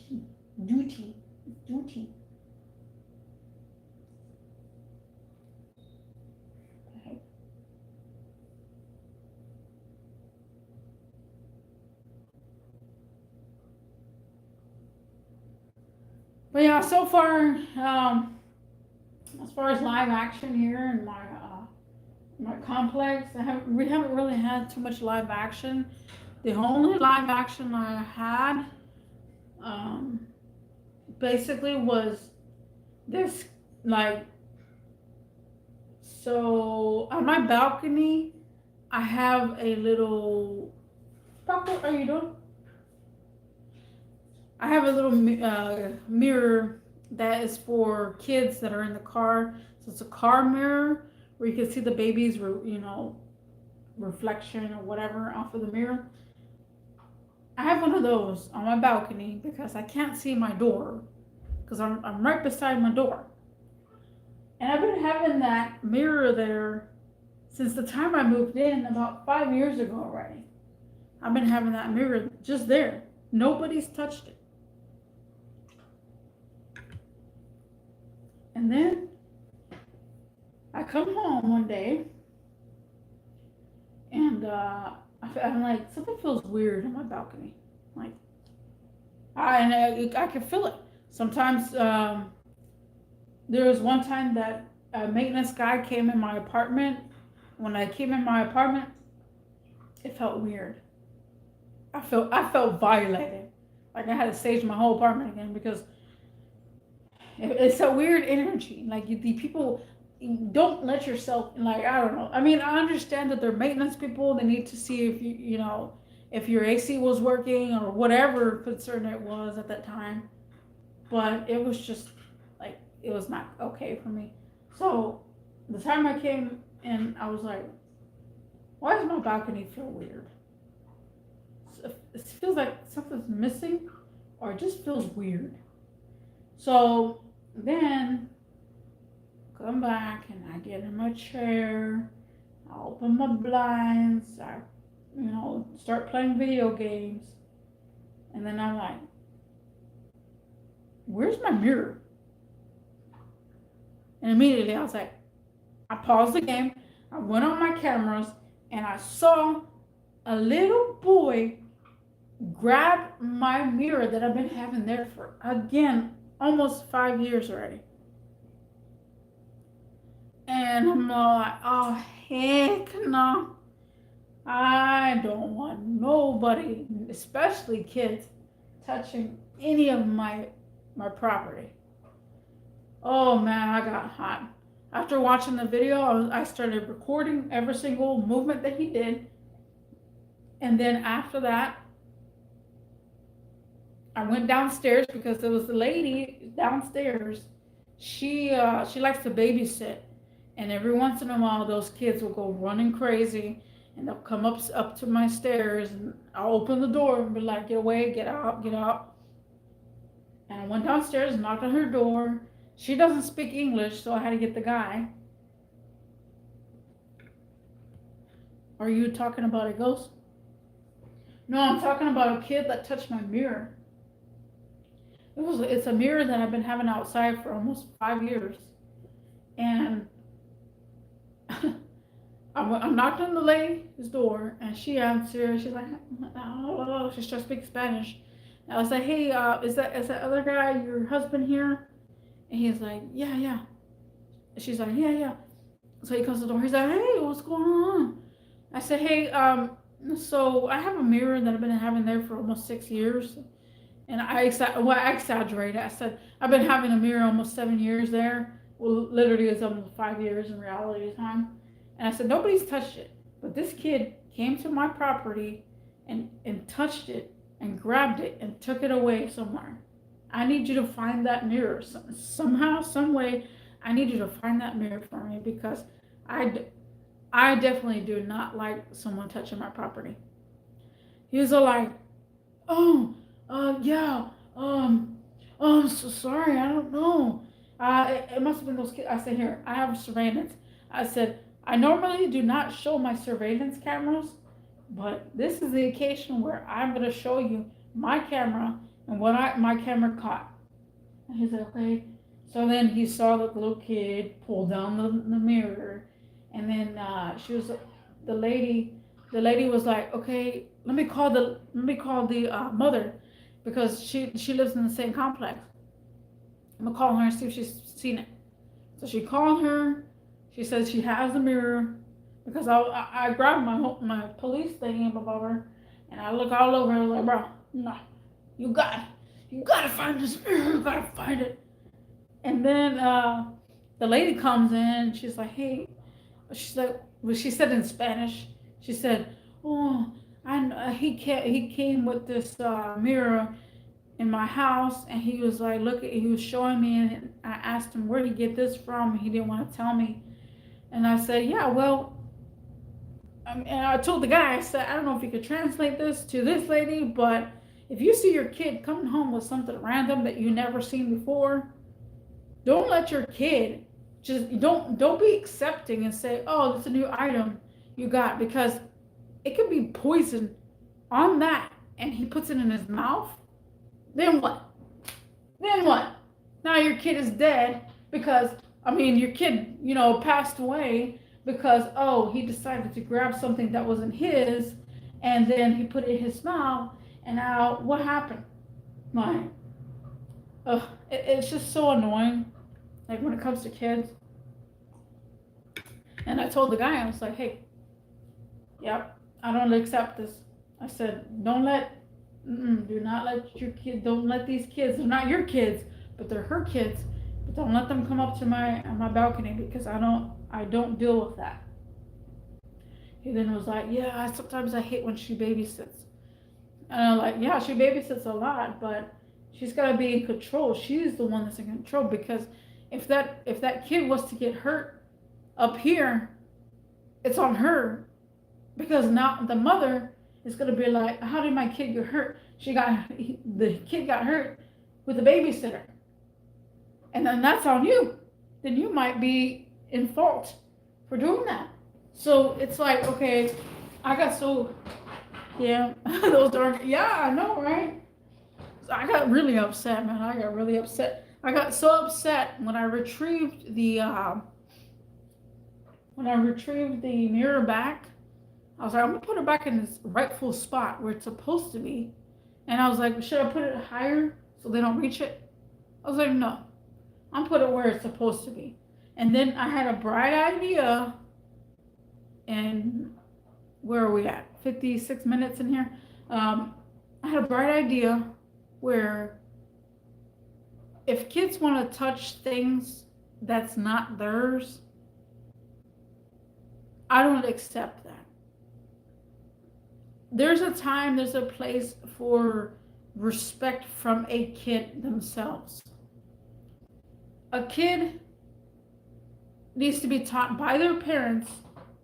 Okay. But yeah, so far, as far as live action here in my complex, we haven't really had too much live action. The only live action I had, basically was this, like, so on my balcony, I have a little. What are you doing? I have a little mirror that is for kids that are in the car. So it's a car mirror where you can see the baby's, reflection or whatever off of the mirror. I have one of those on my balcony because I can't see my door because I'm right beside my door. And I've been having that mirror there since the time I moved in about 5 years ago already. I've been having that mirror just there. Nobody's touched it. And then I come home one day and I'm like, something feels weird on my balcony. Like, I can feel it. Sometimes There was one time that a maintenance guy came in my apartment. When I came in my apartment, it felt weird. I felt violated. Like I had to stage my whole apartment again because it's a weird energy. Like the people don't let yourself, like, I don't know. I mean, I understand that they're maintenance people. They need to see if you know if your AC was working or whatever concern it was at that time. But it was just like it was not okay for me. So the time I came in, I was like, why does my balcony feel weird? It feels like something's missing, or it just feels weird. So then come back and I get in my chair, I open my blinds, I start playing video games, and then I'm like, where's my mirror? And immediately I was like, I paused the game, I went on my cameras, and I saw a little boy grab my mirror that I've been having there for, again, almost 5 years already. And I'm like, oh, heck no. I don't want nobody, especially kids, touching any of my property. Oh man, I got hot. After watching the video, I started recording every single movement that he did. And then after that, I went downstairs because there was a lady downstairs. She likes to babysit, and every once in a while, those kids will go running crazy, and they'll come up to my stairs, and I'll open the door and be like, "Get away, get out, get out." And I went downstairs, knocked on her door. She doesn't speak English, so I had to get the guy. Are you talking about a ghost? No, I'm talking about a kid that touched my mirror. It's a mirror that I've been having outside for almost 5 years. And I knocked on the lady's door, and she answered. She's like, oh, she starts speaking Spanish. And I was like, hey, is that other guy your husband here? And he's like, yeah, yeah. And she's like, yeah, yeah. So he comes to the door. He's like, hey, what's going on? I said, hey, so I have a mirror that I've been having there for almost 6 years. And I exaggerated. I said, I've been having a mirror almost 7 years there. Well, literally, it's almost 5 years in reality time. And I said, nobody's touched it. But this kid came to my property and touched it and grabbed it and took it away somewhere. I need you to find that mirror. Somehow, some way, I need you to find that mirror for me because I definitely do not like someone touching my property. He was all like, oh, yeah, I'm so sorry, I don't know. It must have been those kids. I said, here, I have surveillance. I said, I normally do not show my surveillance cameras, but this is the occasion where I'm going to show you my camera and what my camera caught. And he's like, okay. So then he saw the little kid pull down the mirror, and then the lady was like, okay, let me call the mother because she lives in the same complex. I'm gonna call her and see if she's seen it. So she called her. She says she has the mirror because I grabbed my police thing above her and I look all over her like, bro, no, you gotta find this mirror. You gotta find it. And then the lady comes in. She's like, hey, she's like, well, she said in Spanish. She said, oh, he came with this mirror in my house, and he was like, he was showing me, and I asked him where did he get this from, and he didn't want to tell me. And I said, yeah, well, and I told the guy, I said, I don't know if you could translate this to this lady, but if you see your kid coming home with something random that you never seen before, don't let your kid don't be accepting and say, oh, that's a new item you got, because it could be poison on that, and he puts it in his mouth. Then what? Now your kid is dead because, your kid, passed away because, oh, he decided to grab something that wasn't his, and then he put it in his mouth, and now what happened? Like, it's just so annoying. like when it comes to kids. And I told the guy, I was like, hey, yep, I don't accept this. I said, do not let your kid, don't let these kids, they're not your kids, but they're her kids, but don't let them come up to my balcony because I don't deal with that. He then was like, yeah, sometimes I hate when she babysits. And I'm like, yeah, she babysits a lot, but she's got to be in control. She's the one that's in control, because if that kid was to get hurt up here, it's on her, because now the mother is going to be like, how did my kid get hurt? The kid got hurt with the babysitter. And then that's on you. Then you might be in fault for doing that. So it's like, okay, I got so, yeah, those darn, yeah, I know, right? So I got really upset, man. I got really upset. I got so upset when I retrieved the mirror back. I was like, I'm gonna put it back in its rightful spot where it's supposed to be. And I was like, should I put it higher so they don't reach it? I was like, no, I'm put it where it's supposed to be. And then I had a bright idea. And where are we at? 56 minutes in here. I had a bright idea where if kids want to touch things that's not theirs, I don't accept that. There's a time, there's a place for respect from a kid themselves. A kid needs to be taught by their parents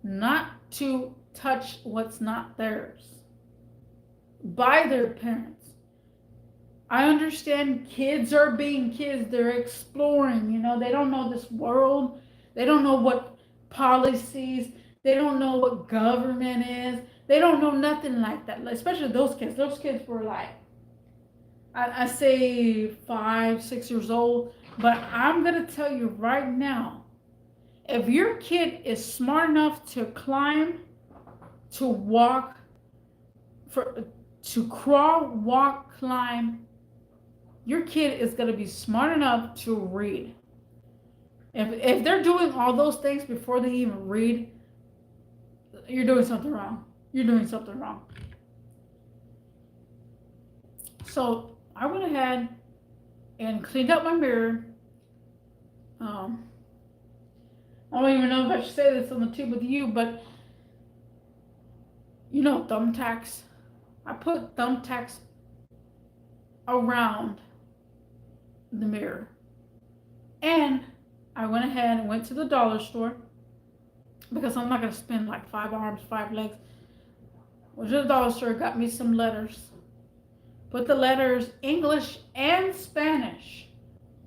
not to touch what's not theirs. By their parents. I understand kids are being kids. They're exploring, they don't know this world. They don't know what policies. They don't know what government is. They don't know nothing like that. Especially those kids. Those kids were like, I say 5, 6 years old. But I'm going to tell you right now, if your kid is smart enough to climb, to walk, to crawl, walk, climb, your kid is going to be smart enough to read. If they're doing all those things before they even read, you're doing something wrong. You're doing something wrong. So I went ahead and cleaned up my mirror. I don't even know if I should say this on the tube with you, but thumbtacks. I put thumbtacks around the mirror. And I went ahead and went to the dollar store, because I'm not going to spend like 5 arms, 5 legs. Went to the dollar store, got me some letters. Put the letters English and Spanish.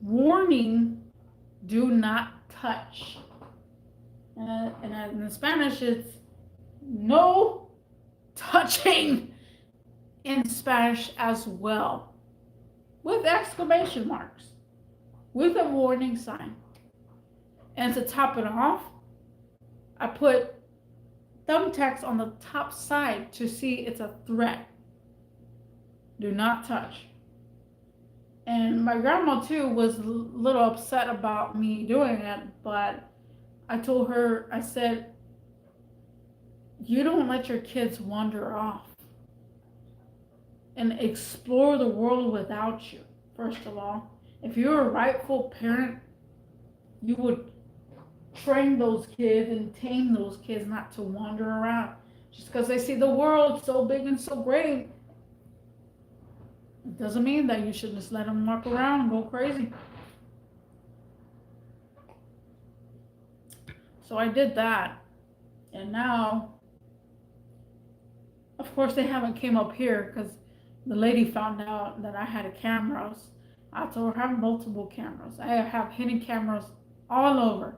Warning, do not touch. And in Spanish, it's no touching in Spanish as well, with exclamation marks, with a warning sign. And to top it off, I put thumbtacks on the top side to see it's a threat. Do not touch. And my grandma too was a little upset about me doing it, but I told her, I said, you don't let your kids wander off and explore the world without you, first of all. If you're a rightful parent, you would train those kids and tame those kids not to wander around. Just because they see the world so big and so great, it doesn't mean that you should just let them walk around and go crazy. So I did that. And now, of course, they haven't came up here because the lady found out that I had cameras. I told her I have multiple cameras. I have hidden cameras all over.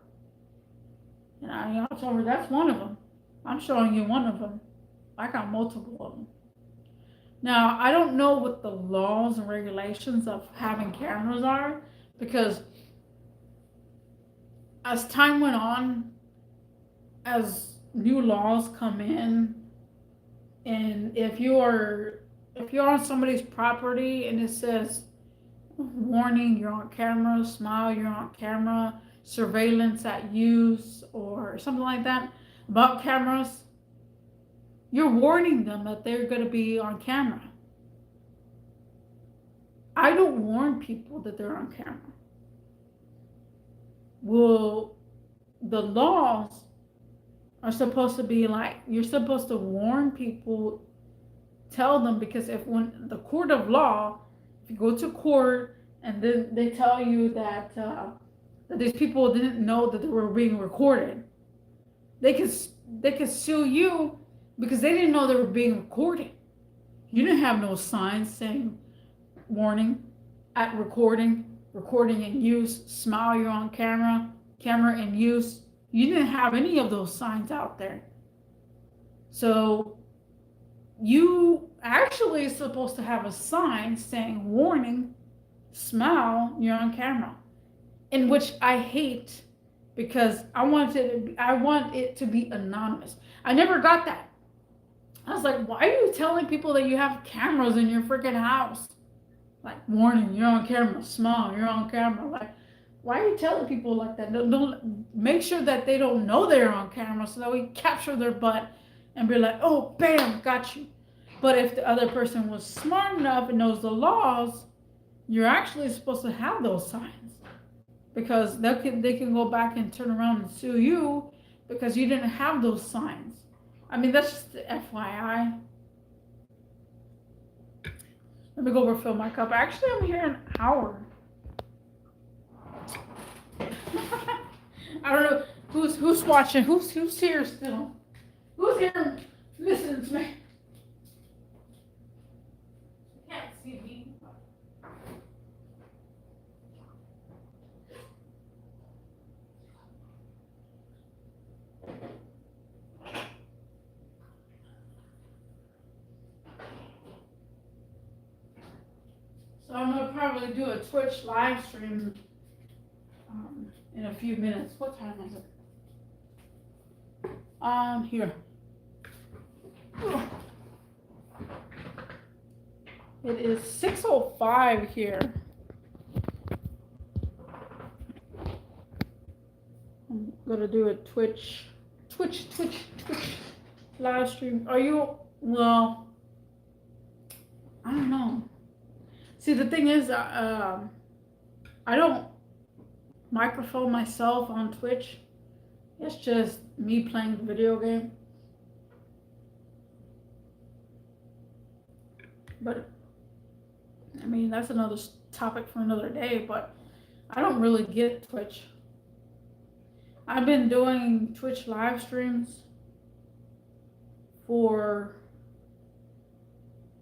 And I told her that's one of them. I'm showing you one of them. I got multiple of them. Now, I don't know what the laws and regulations of having cameras are, because as time went on, as new laws come in, and if you're on somebody's property and it says warning, you're on camera, smile, you're on camera, surveillance at use, or something like that about cameras, you're warning them that they're going to be on camera. I don't warn people that they're on camera. Well, the laws are supposed to be like, you're supposed to warn people, tell them, because if when the court of law, if you go to court and then they tell you that that these people didn't know that they were being recorded, they could sue you because they didn't know they were being recorded. You didn't have no signs saying warning at recording in use, smile, you're on camera, camera in use. You didn't have any of those signs out there. So you actually is supposed to have a sign saying warning, smile, you're on camera. In which I hate, because I want it to be anonymous. I never got that. I was like, why are you telling people that you have cameras in your freaking house? Like, warning, you're on camera, smile, you're on camera. Like, why are you telling people like that? Don't make sure that they don't know they're on camera so that we capture their butt and be like, oh, bam, got you. But if the other person was smart enough and knows the laws, you're actually supposed to have those signs, because they can go back and turn around and sue you because you didn't have those signs. I mean, that's just FYI. Let me go refill my cup. Actually, I'm here an hour. I don't know who's watching. Who's here still? Who's here listening to me? Can't see me. So I'm gonna probably do a Twitch live stream in a few minutes. What time is it? Here. It is 6:05 here. I'm gonna do a Twitch live stream. Are you? Well, I don't know. See, the thing is, I don't microphone myself on Twitch. It's just me playing the video game. But I mean, that's another topic for another day. But I don't really get Twitch. I've been doing Twitch live streams for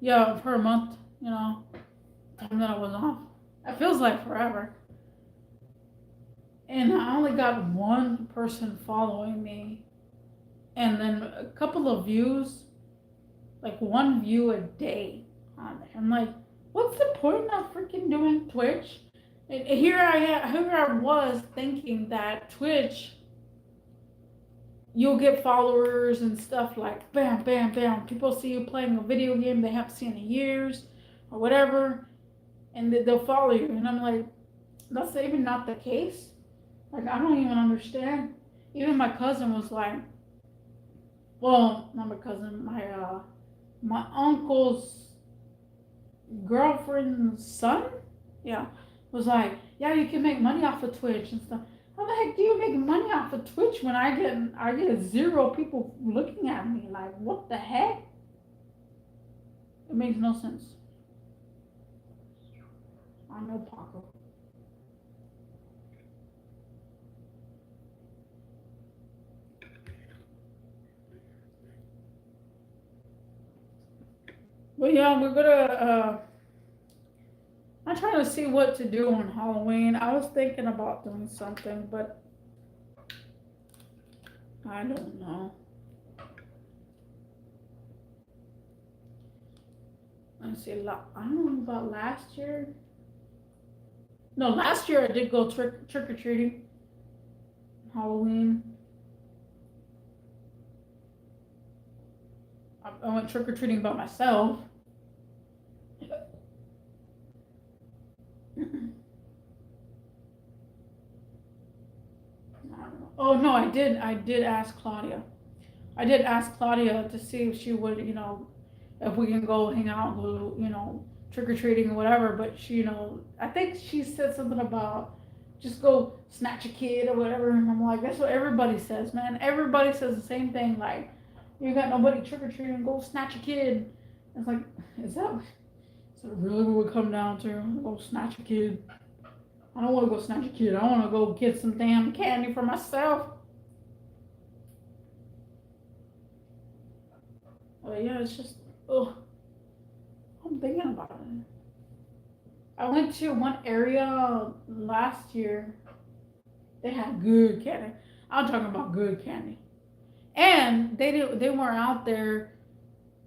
a month. You know, time that I was off. It feels like forever. And I only got one person following me, and then a couple of views, like one view a day on there. I'm like, what's the point of freaking doing Twitch? And here I was thinking that Twitch, you'll get followers and stuff like bam, bam, bam. People see you playing a video game they haven't seen in years or whatever, and they'll follow you. And I'm like, that's even not the case. Like, I don't even understand. Even my cousin was like, well, not my cousin, my uncle's girlfriend's son, was like, yeah, you can make money off of Twitch and stuff. How the heck do you make money off of Twitch when I get 0 people looking at me? Like, what the heck? It makes no sense. I know Paco. But yeah, we're gonna, I'm trying to see what to do on Halloween. I was thinking about doing something, but I don't know. Let's see, I don't know about last year. No, last year I did go trick-or-treating. Halloween. I went trick-or-treating by myself. I don't know. Oh no, I did ask Claudia. I did ask Claudia to see if she would, if we can go hang out, go, trick or treating or whatever. But she, I think she said something about just go snatch a kid or whatever. And I'm like, that's what everybody says, man. Everybody says the same thing. Like, you got nobody trick or treating, go snatch a kid. It's like, is that really what we come down to? Go snatch a kid. I don't want to go snatch a kid. I want to go get some damn candy for myself. But yeah, it's just, oh, I'm thinking about it. I went to one area last year. They had good candy. I'm talking about good candy. And they weren't out there.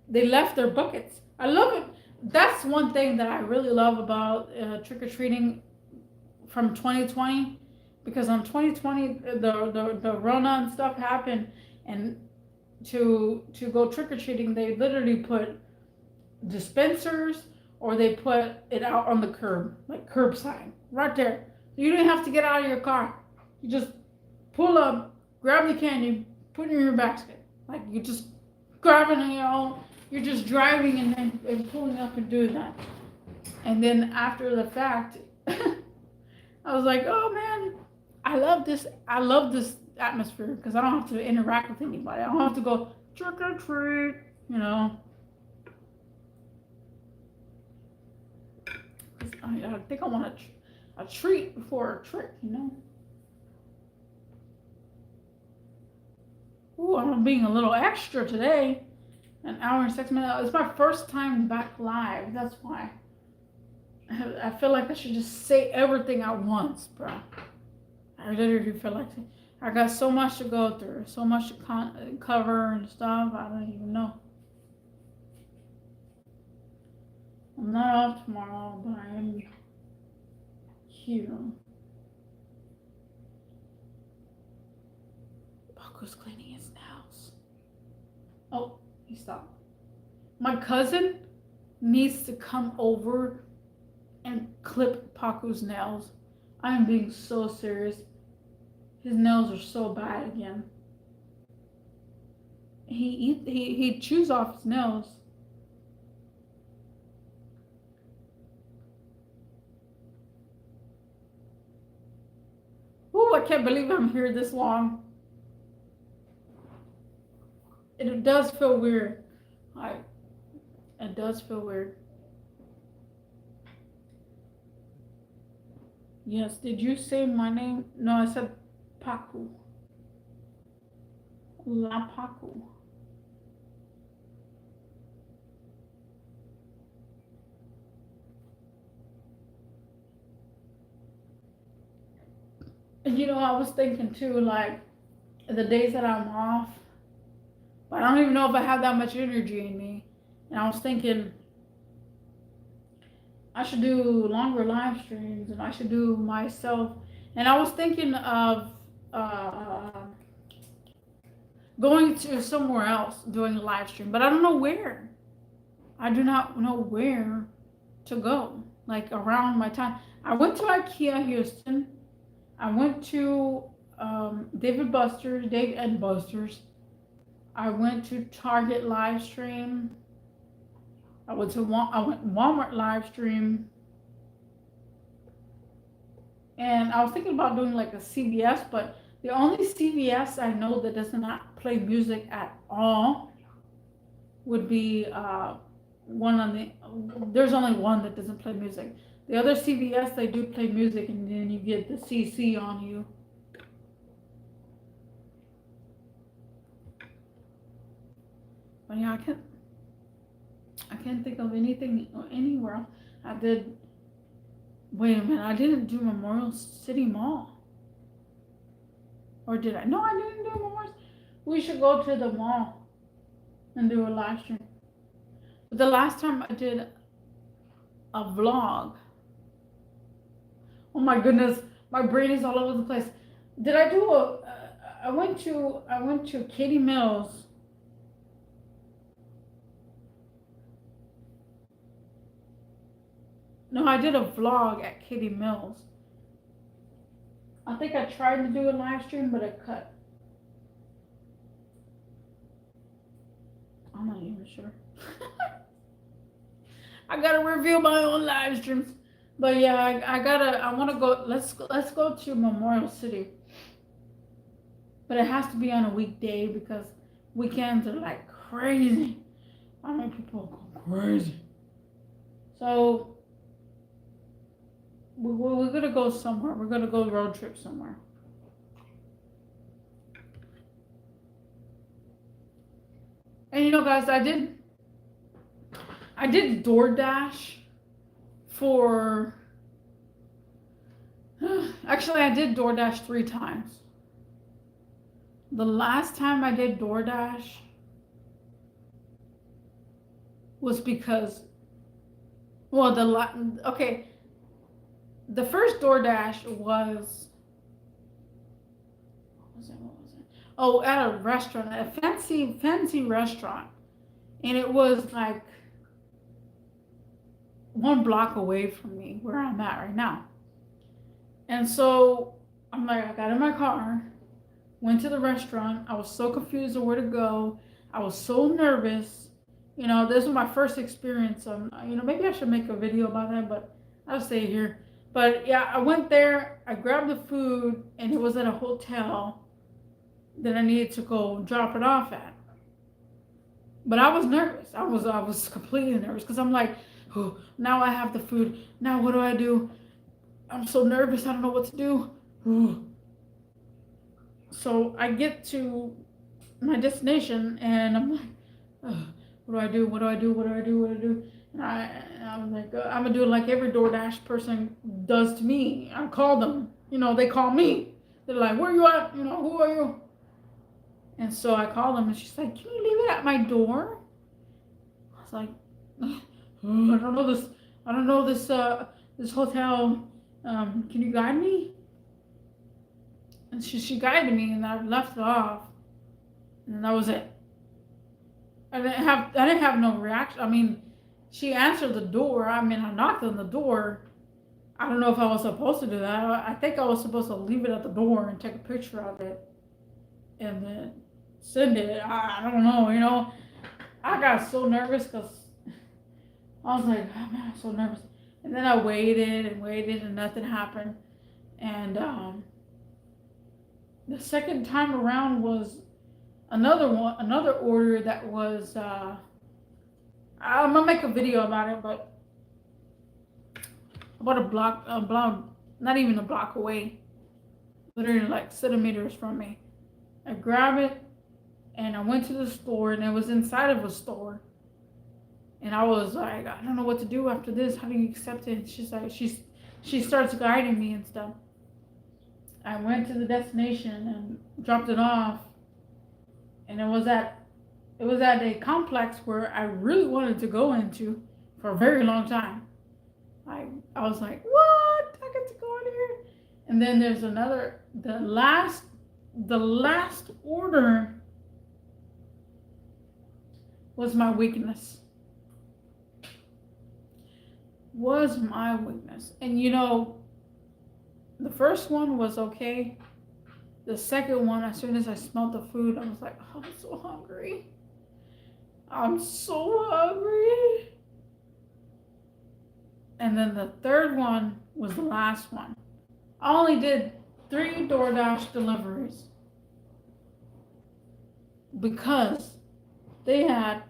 They left their buckets. I love it. That's one thing that I really love about trick or treating from 2020, because on 2020 the Rona and stuff happened, and to go trick or treating they literally put dispensers, or they put it out on the curb, like curbside, right there. So you didn't have to get out of your car. You just pull up, grab the candy, put it in your basket. Like you just grabbing it, you're just driving and then and pulling up and doing that. And then after the fact, I was like, oh man, I love this. I love this atmosphere because I don't have to interact with anybody. I don't have to go trick or treat, you know. I think I want a treat before a trick, you know. Ooh, I'm being a little extra today. An hour and 6 minutes. It's my first time back live. That's why. I feel like I should just say everything at once, bro. I literally feel like I got so much to go through, so much to cover and stuff. I don't even know. I'm not off tomorrow, but I am here. Paco's cleaning his nails. Oh, he stopped. My cousin needs to come over and clip Paco's nails. I am being so serious. His nails are so bad again. He chews off his nails. Ooh, I can't believe I'm here this long. It does feel weird. It does feel weird. Yes, did you say my name? No, I said Paco. La Paco. And I was thinking too, like, the days that I'm off, but I don't even know if I have that much energy in me. And I was thinking I should do longer live streams and I should do myself. And I was thinking of going to somewhere else doing a live stream, but I don't know where. I do not know where to go, like around my time. I went to IKEA Houston. I went to Dave and Buster's. I went to Target live stream. I went Walmart live stream. And I was thinking about doing like a CVS, but the only CVS I know that does not play music at all would be there's only one that doesn't play music. The other CVS, they do play music, and then you get the CC on you. But yeah, I can't think of anything anywhere else. I did. Wait a minute, I didn't do Memorial City Mall. Or did I? No, I didn't do Memorial. We should go to the mall and do a live stream. But the last time I did a vlog, oh my goodness, my brain is all over the place. Did I do I went to Katie Mills. No, I did a vlog at Katie Mills. I think I tried to do a live stream, but it cut. I'm not even sure. I gotta review my own live streams. But yeah, I wanna go. Let's go to Memorial City. But it has to be on a weekday because weekends are like crazy. I mean, people go crazy. So we're gonna go somewhere. We're gonna go road trip somewhere. And you know, guys, I did DoorDash for. Actually, I did DoorDash 3 times. The last time I did DoorDash was because, well, the first DoorDash was, what was it? Oh, at a restaurant, a fancy restaurant, and it was like 1 block away from me where I'm at right now. And so I'm like, I got in my car, went to the restaurant. I was so confused of where to go. I was so nervous. You know, this was my first experience. You know, maybe I should make a video about that, but I'll stay here. But yeah, I went there, I grabbed the food, and it was at a hotel that I needed to go drop it off at. But I was nervous. I was completely nervous because I'm like, oh, now I have the food. Now what do I do? I'm so nervous. I don't know what to do. Ooh. So I get to my destination and I'm like, oh, what do I do? What do I do? What do I do? What do I do? And I'm like, I'm gonna do it like every DoorDash person does to me. I call them. You know, they call me. They're like, where you at? You know, who are you? And so I call them and she's like, can you leave it at my door? I was like, oh, I don't know this. I don't know this hotel. Can you guide me? And she guided me, and I left it off, and that was it. I didn't have no reaction. I mean, she answered the door. I mean, I knocked on the door. I don't know if I was supposed to do that. I think I was supposed to leave it at the door and take a picture of it, and then send it. I don't know. You know, I got so nervous because I was like, oh man, I'm so nervous. And then I waited and nothing happened. And the second time around was another order that was, I'm gonna make a video about it, but about a block, not even a block away, literally like centimeters from me. I grabbed it and I went to the store, and it was inside of a store. And I was like, I don't know what to do after this. How do you accept it? She's like, she starts guiding me and stuff. I went to the destination and dropped it off. And it was at a complex where I really wanted to go into for a very long time. I was like, what? I get to go in here? And then there's another, the last order was my weakness. Was my weakness. And you know, the first one was okay. The second one, as soon as I smelled the food, I was like, oh, I'm so hungry. I'm so hungry. And then the third one was the last one. I only did 3 DoorDash deliveries because they had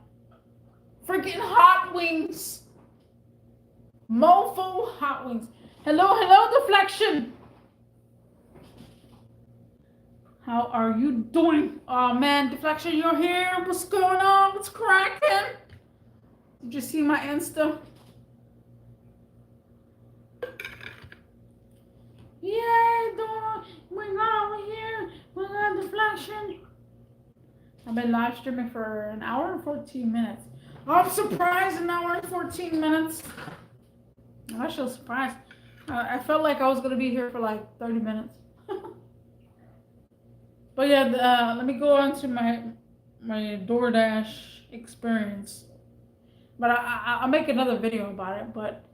freaking hot wings. Mofo hot wings. Hello, Deflection. How are you doing? Oh man, Deflection, you're here. What's going on? What's cracking? Did you see my Insta? Yay, dog. We got over here. We got Deflection. I've been live streaming for an hour and 14 minutes. I'm surprised, an hour and 14 minutes. I'm actually surprised. I felt like I was going to be here for like 30 minutes. But yeah, let me go on to my DoorDash experience. But I'll make another video about it. But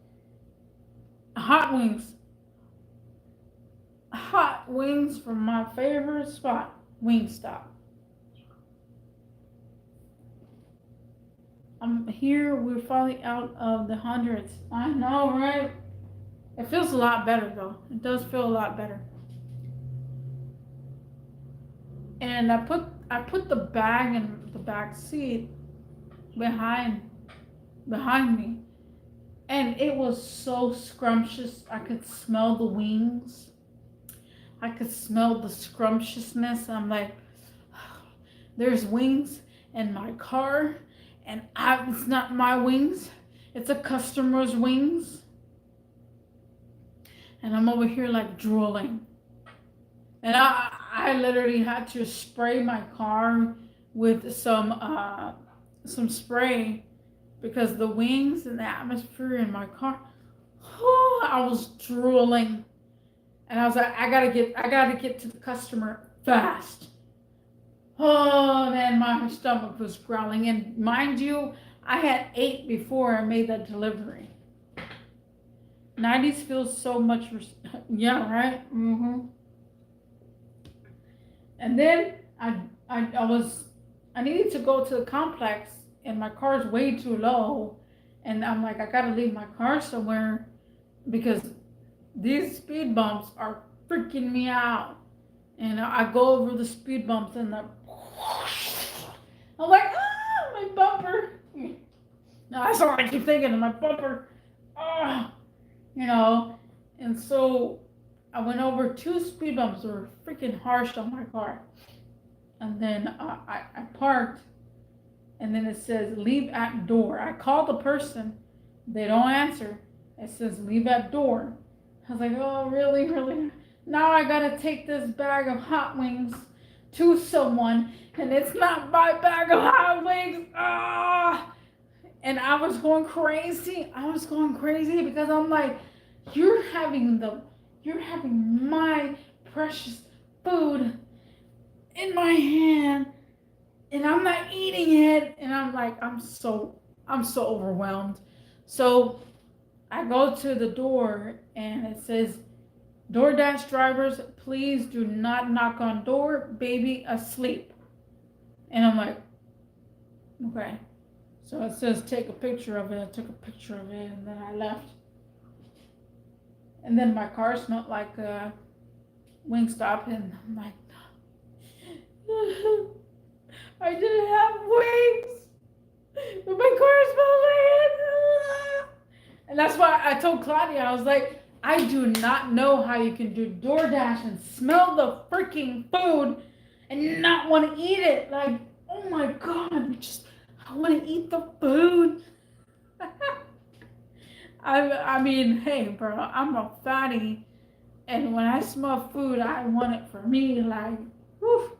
hot wings. Hot wings from my favorite spot, Wingstop. I'm here. We're finally out of the hundreds. I know, right? It feels a lot better though. It does feel a lot better. And I put the bag in the back seat behind me, and it was so scrumptious. I could smell the wings. I could smell the scrumptiousness. I'm like, there's wings in my car, and it's not my wings. It's a customer's wings. And I'm over here like drooling. And I literally had to spray my car with some spray because the wings and the atmosphere in my car, oh, I was drooling. And I was like, I gotta get to the customer fast. Oh man, my stomach was growling. And mind you, I had ate before I made that delivery. 90s feels so much, yeah, right? Mm-hmm. And then I needed to go to the complex, and my car's way too low. And I'm like, I gotta leave my car somewhere because these speed bumps are freaking me out. And I go over the speed bumps, and I'm like, ah, my bumper. No, that's all I keep thinking of, my bumper. Ah, you know. And so I went over 2 speed bumps that were freaking harsh on my car. And then I parked, and then it says leave at door. I called the person, they don't answer. It says leave at door. I was like, oh, really, really? Now I gotta take this bag of hot wings to someone, and it's not my bag of hot wings. Ah! And I was going crazy. I was going crazy because I'm like, you're having my precious food in my hand, and I'm not eating it. And I'm like, I'm so overwhelmed. So I go to the door, and it says, DoorDash drivers, please do not knock on door, baby asleep. And I'm like, okay. So it says take a picture of it. I took a picture of it, and then I left. And then my car smelled like Wingstop, and I'm like, I didn't have wings, but my car smelled like it. And that's why I told Claudia, I was like, I do not know how you can do DoorDash and smell the freaking food and not want to eat it. Like, oh my God, I want to eat the food. I mean, hey, bro, I'm a fatty, and when I smell food, I want it for me. Like, whew.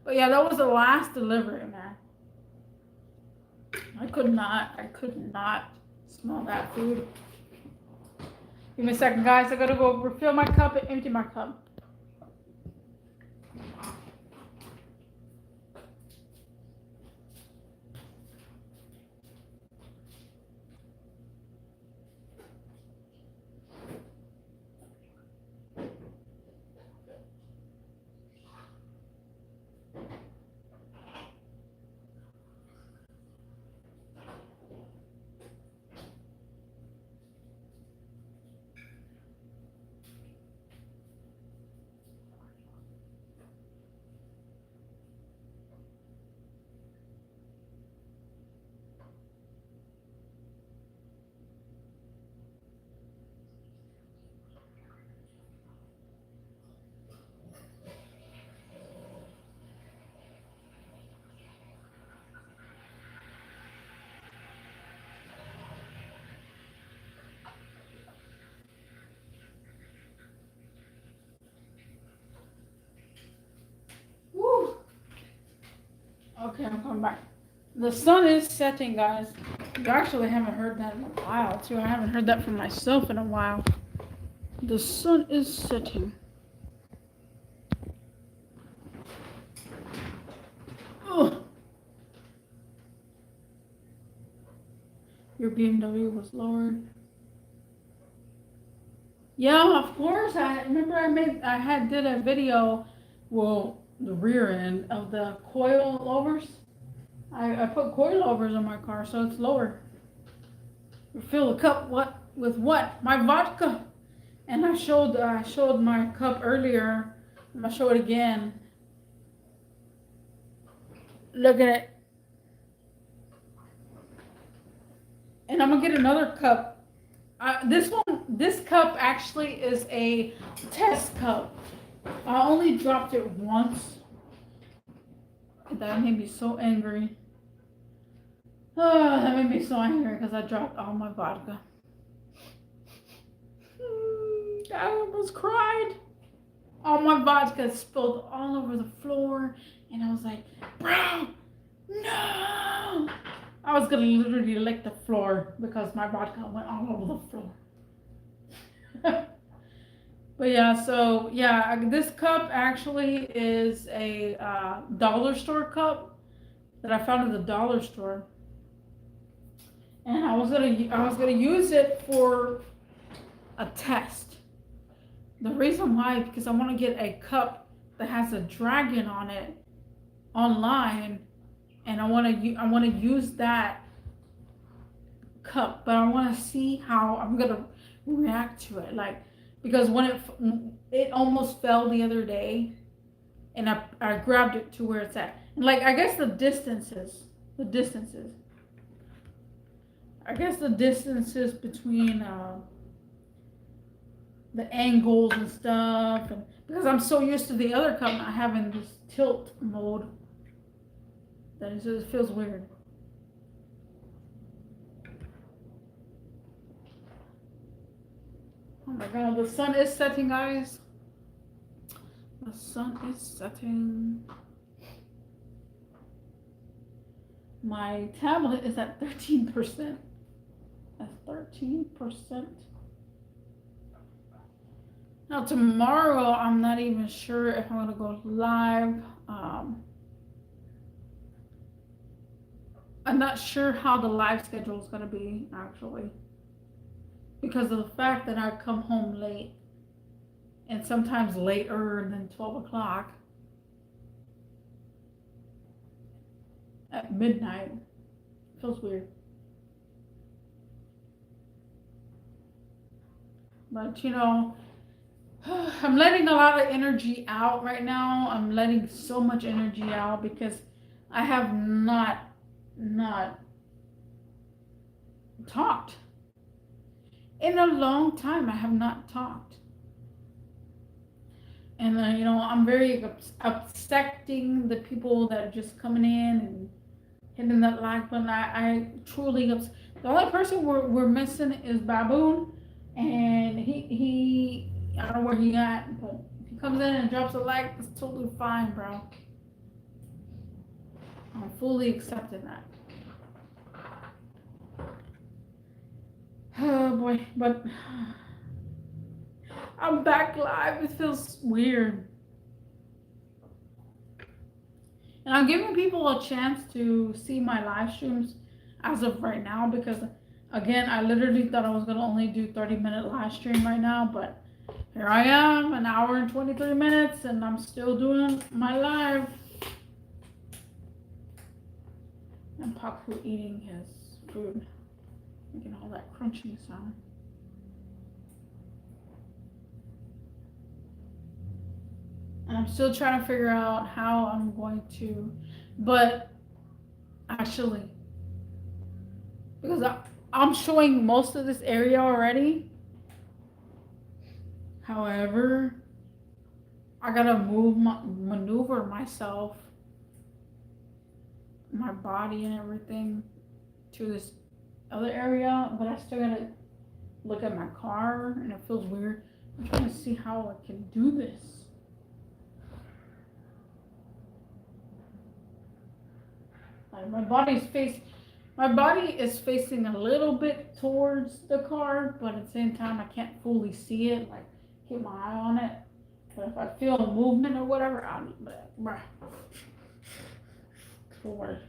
But yeah, that was the last delivery, man. I could not smell that food. Give me a second, guys. I gotta go refill my cup and empty my cup. Woo. Okay, I'm coming back. The sun is setting, guys. You actually haven't heard that in a while, too. I haven't heard that from myself in a while. The sun is setting. Ugh. Your BMW was lowered. Yeah, of course. I remember did a video, well, the rear end of the coilovers. I put coilovers on my car so it's lower. Fill the cup with what? My vodka. And I showed my cup earlier. I'm gonna show it again. Look at it. And I'm gonna get another cup. This cup actually is a test cup. I only dropped it once. That made me so angry. Oh, that made me so angry because I dropped all my vodka. I almost cried. All my vodka spilled all over the floor, and I was like, bro, no! I was gonna literally lick the floor because my vodka went all over the floor. But yeah, so yeah, this cup actually is a dollar store cup that I found at the dollar store, and I was gonna use it for a test. The reason why, because I want to get a cup that has a dragon on it online, and I want to use that cup, but I want to see how I'm gonna react to it, like, because when it almost fell the other day, and I grabbed it to where it's at, and like I guess the distances between the angles and stuff, and because I'm so used to the other cup not having this tilt mode, that it feels weird. Oh my god, the sun is setting, guys. The sun is setting. My tablet is at 13%. That's 13%. Now tomorrow, I'm not even sure if I'm gonna go live. I'm not sure how the live schedule is gonna be, actually, because of the fact that I come home late, and sometimes later than 12 o'clock at midnight. Feels weird. But you know, I'm letting a lot of energy out right now. I'm letting so much energy out because I have not talked in a long time. I have not talked, and you know, I'm very upsetting the people that are just coming in and hitting that like button. I truly the only person we're missing is Baboon, and he I don't know where he at, but if he comes in and drops a like, it's totally fine, bro. I'm fully accepting that. Oh boy, but I'm back live. It feels weird. And I'm giving people a chance to see my live streams as of right now, because again, I literally thought I was gonna only do 30-minute live stream right now, but here I am, an hour and 23 minutes, and I'm still doing my live. And Papu eating his food, making all that crunching sound. And I'm still trying to figure out how I'm going to, but actually, because I'm showing most of this area already. However, I gotta maneuver myself, my body and everything to this other area, but I still gotta look at my car, and it feels weird. I'm trying to see how I can do this. Like my body is facing a little bit towards the car, but at the same time I can't fully see it, like keep my eye on it. But if I feel a movement or whatever, I'll forward.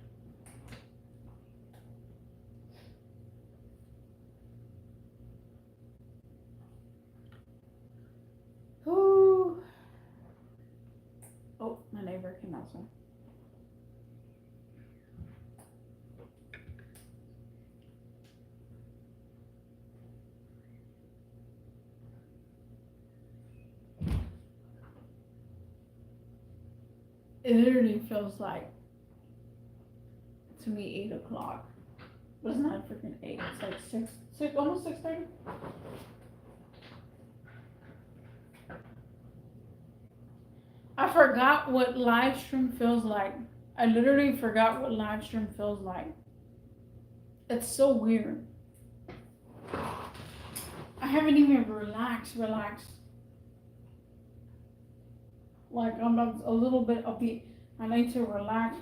So. It literally feels like, to me, 8 o'clock. But it's not freaking 8. It's like 6, almost 6:30. I forgot what live stream feels like. I literally forgot what live stream feels like. It's so weird. I haven't even relaxed. Like I'm a little bit upbeat. I need to relax.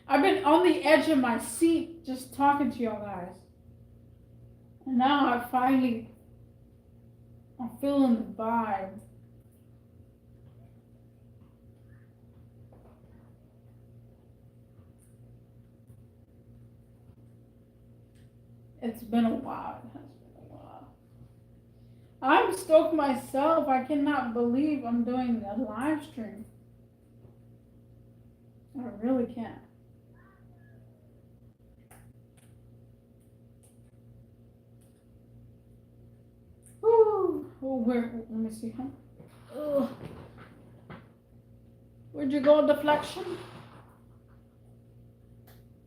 I've been on the edge of my seat just talking to y'all guys. And now I'm feeling the vibe. It's been a while. It has been a while. I'm stoked myself. I cannot believe I'm doing a live stream. I really can't. Whew. Oh, let me see, huh? Ugh. Where'd you go, deflection?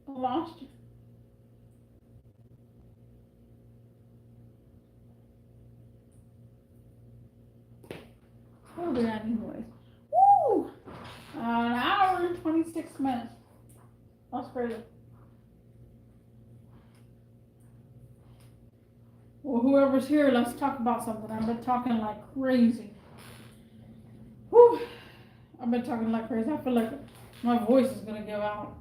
I lost you. Where are we at anyways? Woo! An hour and 26 minutes. That's crazy. Well, whoever's here, let's talk about something. I've been talking like crazy. Whew. I've been talking like crazy. I feel like my voice is gonna give out.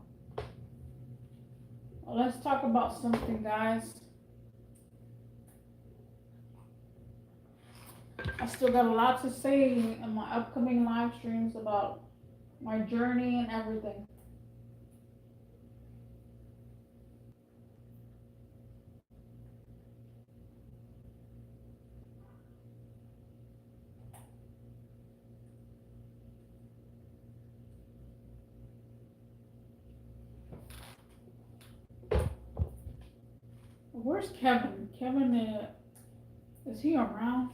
Well, let's talk about something, guys. I still got a lot to say in my upcoming live streams about my journey and everything. Where's Kevin? Kevin, is he around?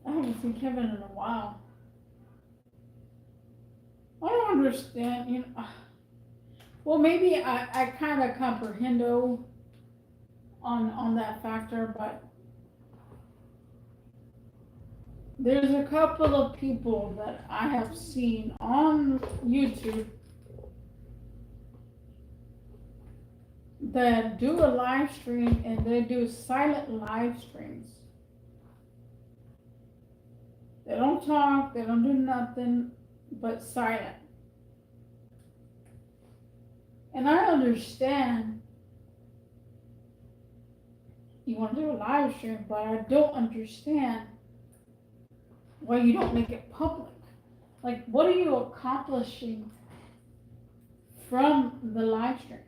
I haven't seen Kevin in a while. I don't understand, you know. Well, maybe I kind of comprehendo on that factor, but there's a couple of people that I have seen on YouTube that do a live stream and they do silent live streams. They don't talk, they don't do nothing but silent. And I understand you want to do a live stream, but I don't understand why you don't make it public. Like, what are you accomplishing from the live stream?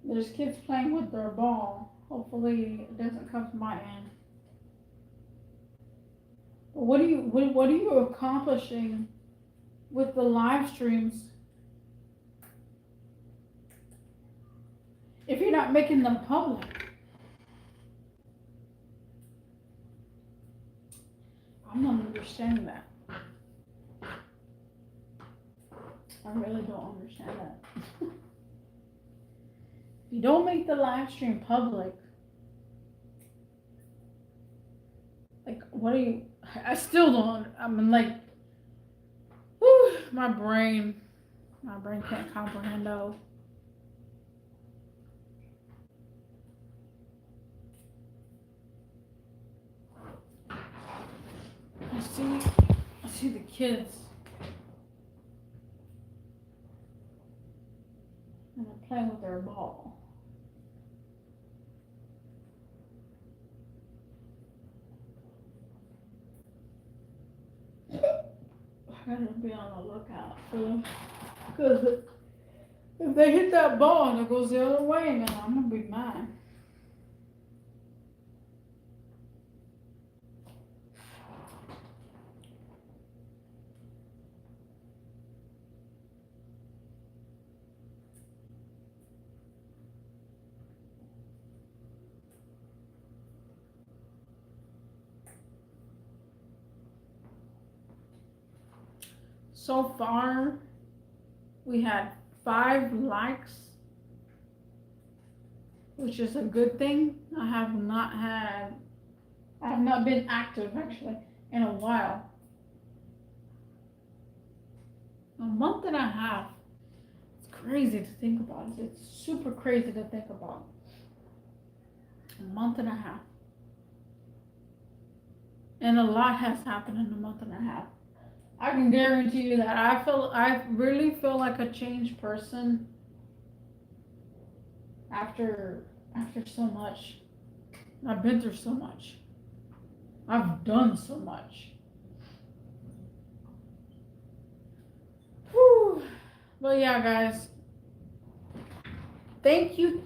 There's kids playing with their ball. Hopefully it doesn't come to my end. But what are you accomplishing with the live streams if you're not making them public? I'm not understanding that. I really don't understand that. If you don't make the live stream public, like, what are you? I still don't. I mean, like, whew, my brain can't comprehend though. I see the kids. And they're playing with their ball. I gotta be on the lookout for them. Because if they hit that ball and it goes the other way, then I'm gonna be mad. So far, we had 5 likes, which is a good thing. I have not been active actually in a while. A month and a half. It's crazy to think about. It's super crazy to think about. A month and a half. And a lot has happened in a month and a half. I can guarantee you that I really feel like a changed person after so much. I've been through so much. I've done so much. Whew. But yeah, guys. Thank you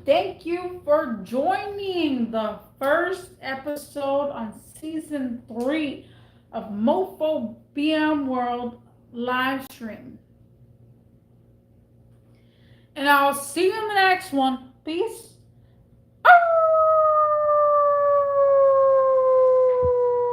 for joining the first episode on season 3 of Mofo Bmworld live stream. And I'll see you in the next one. Peace.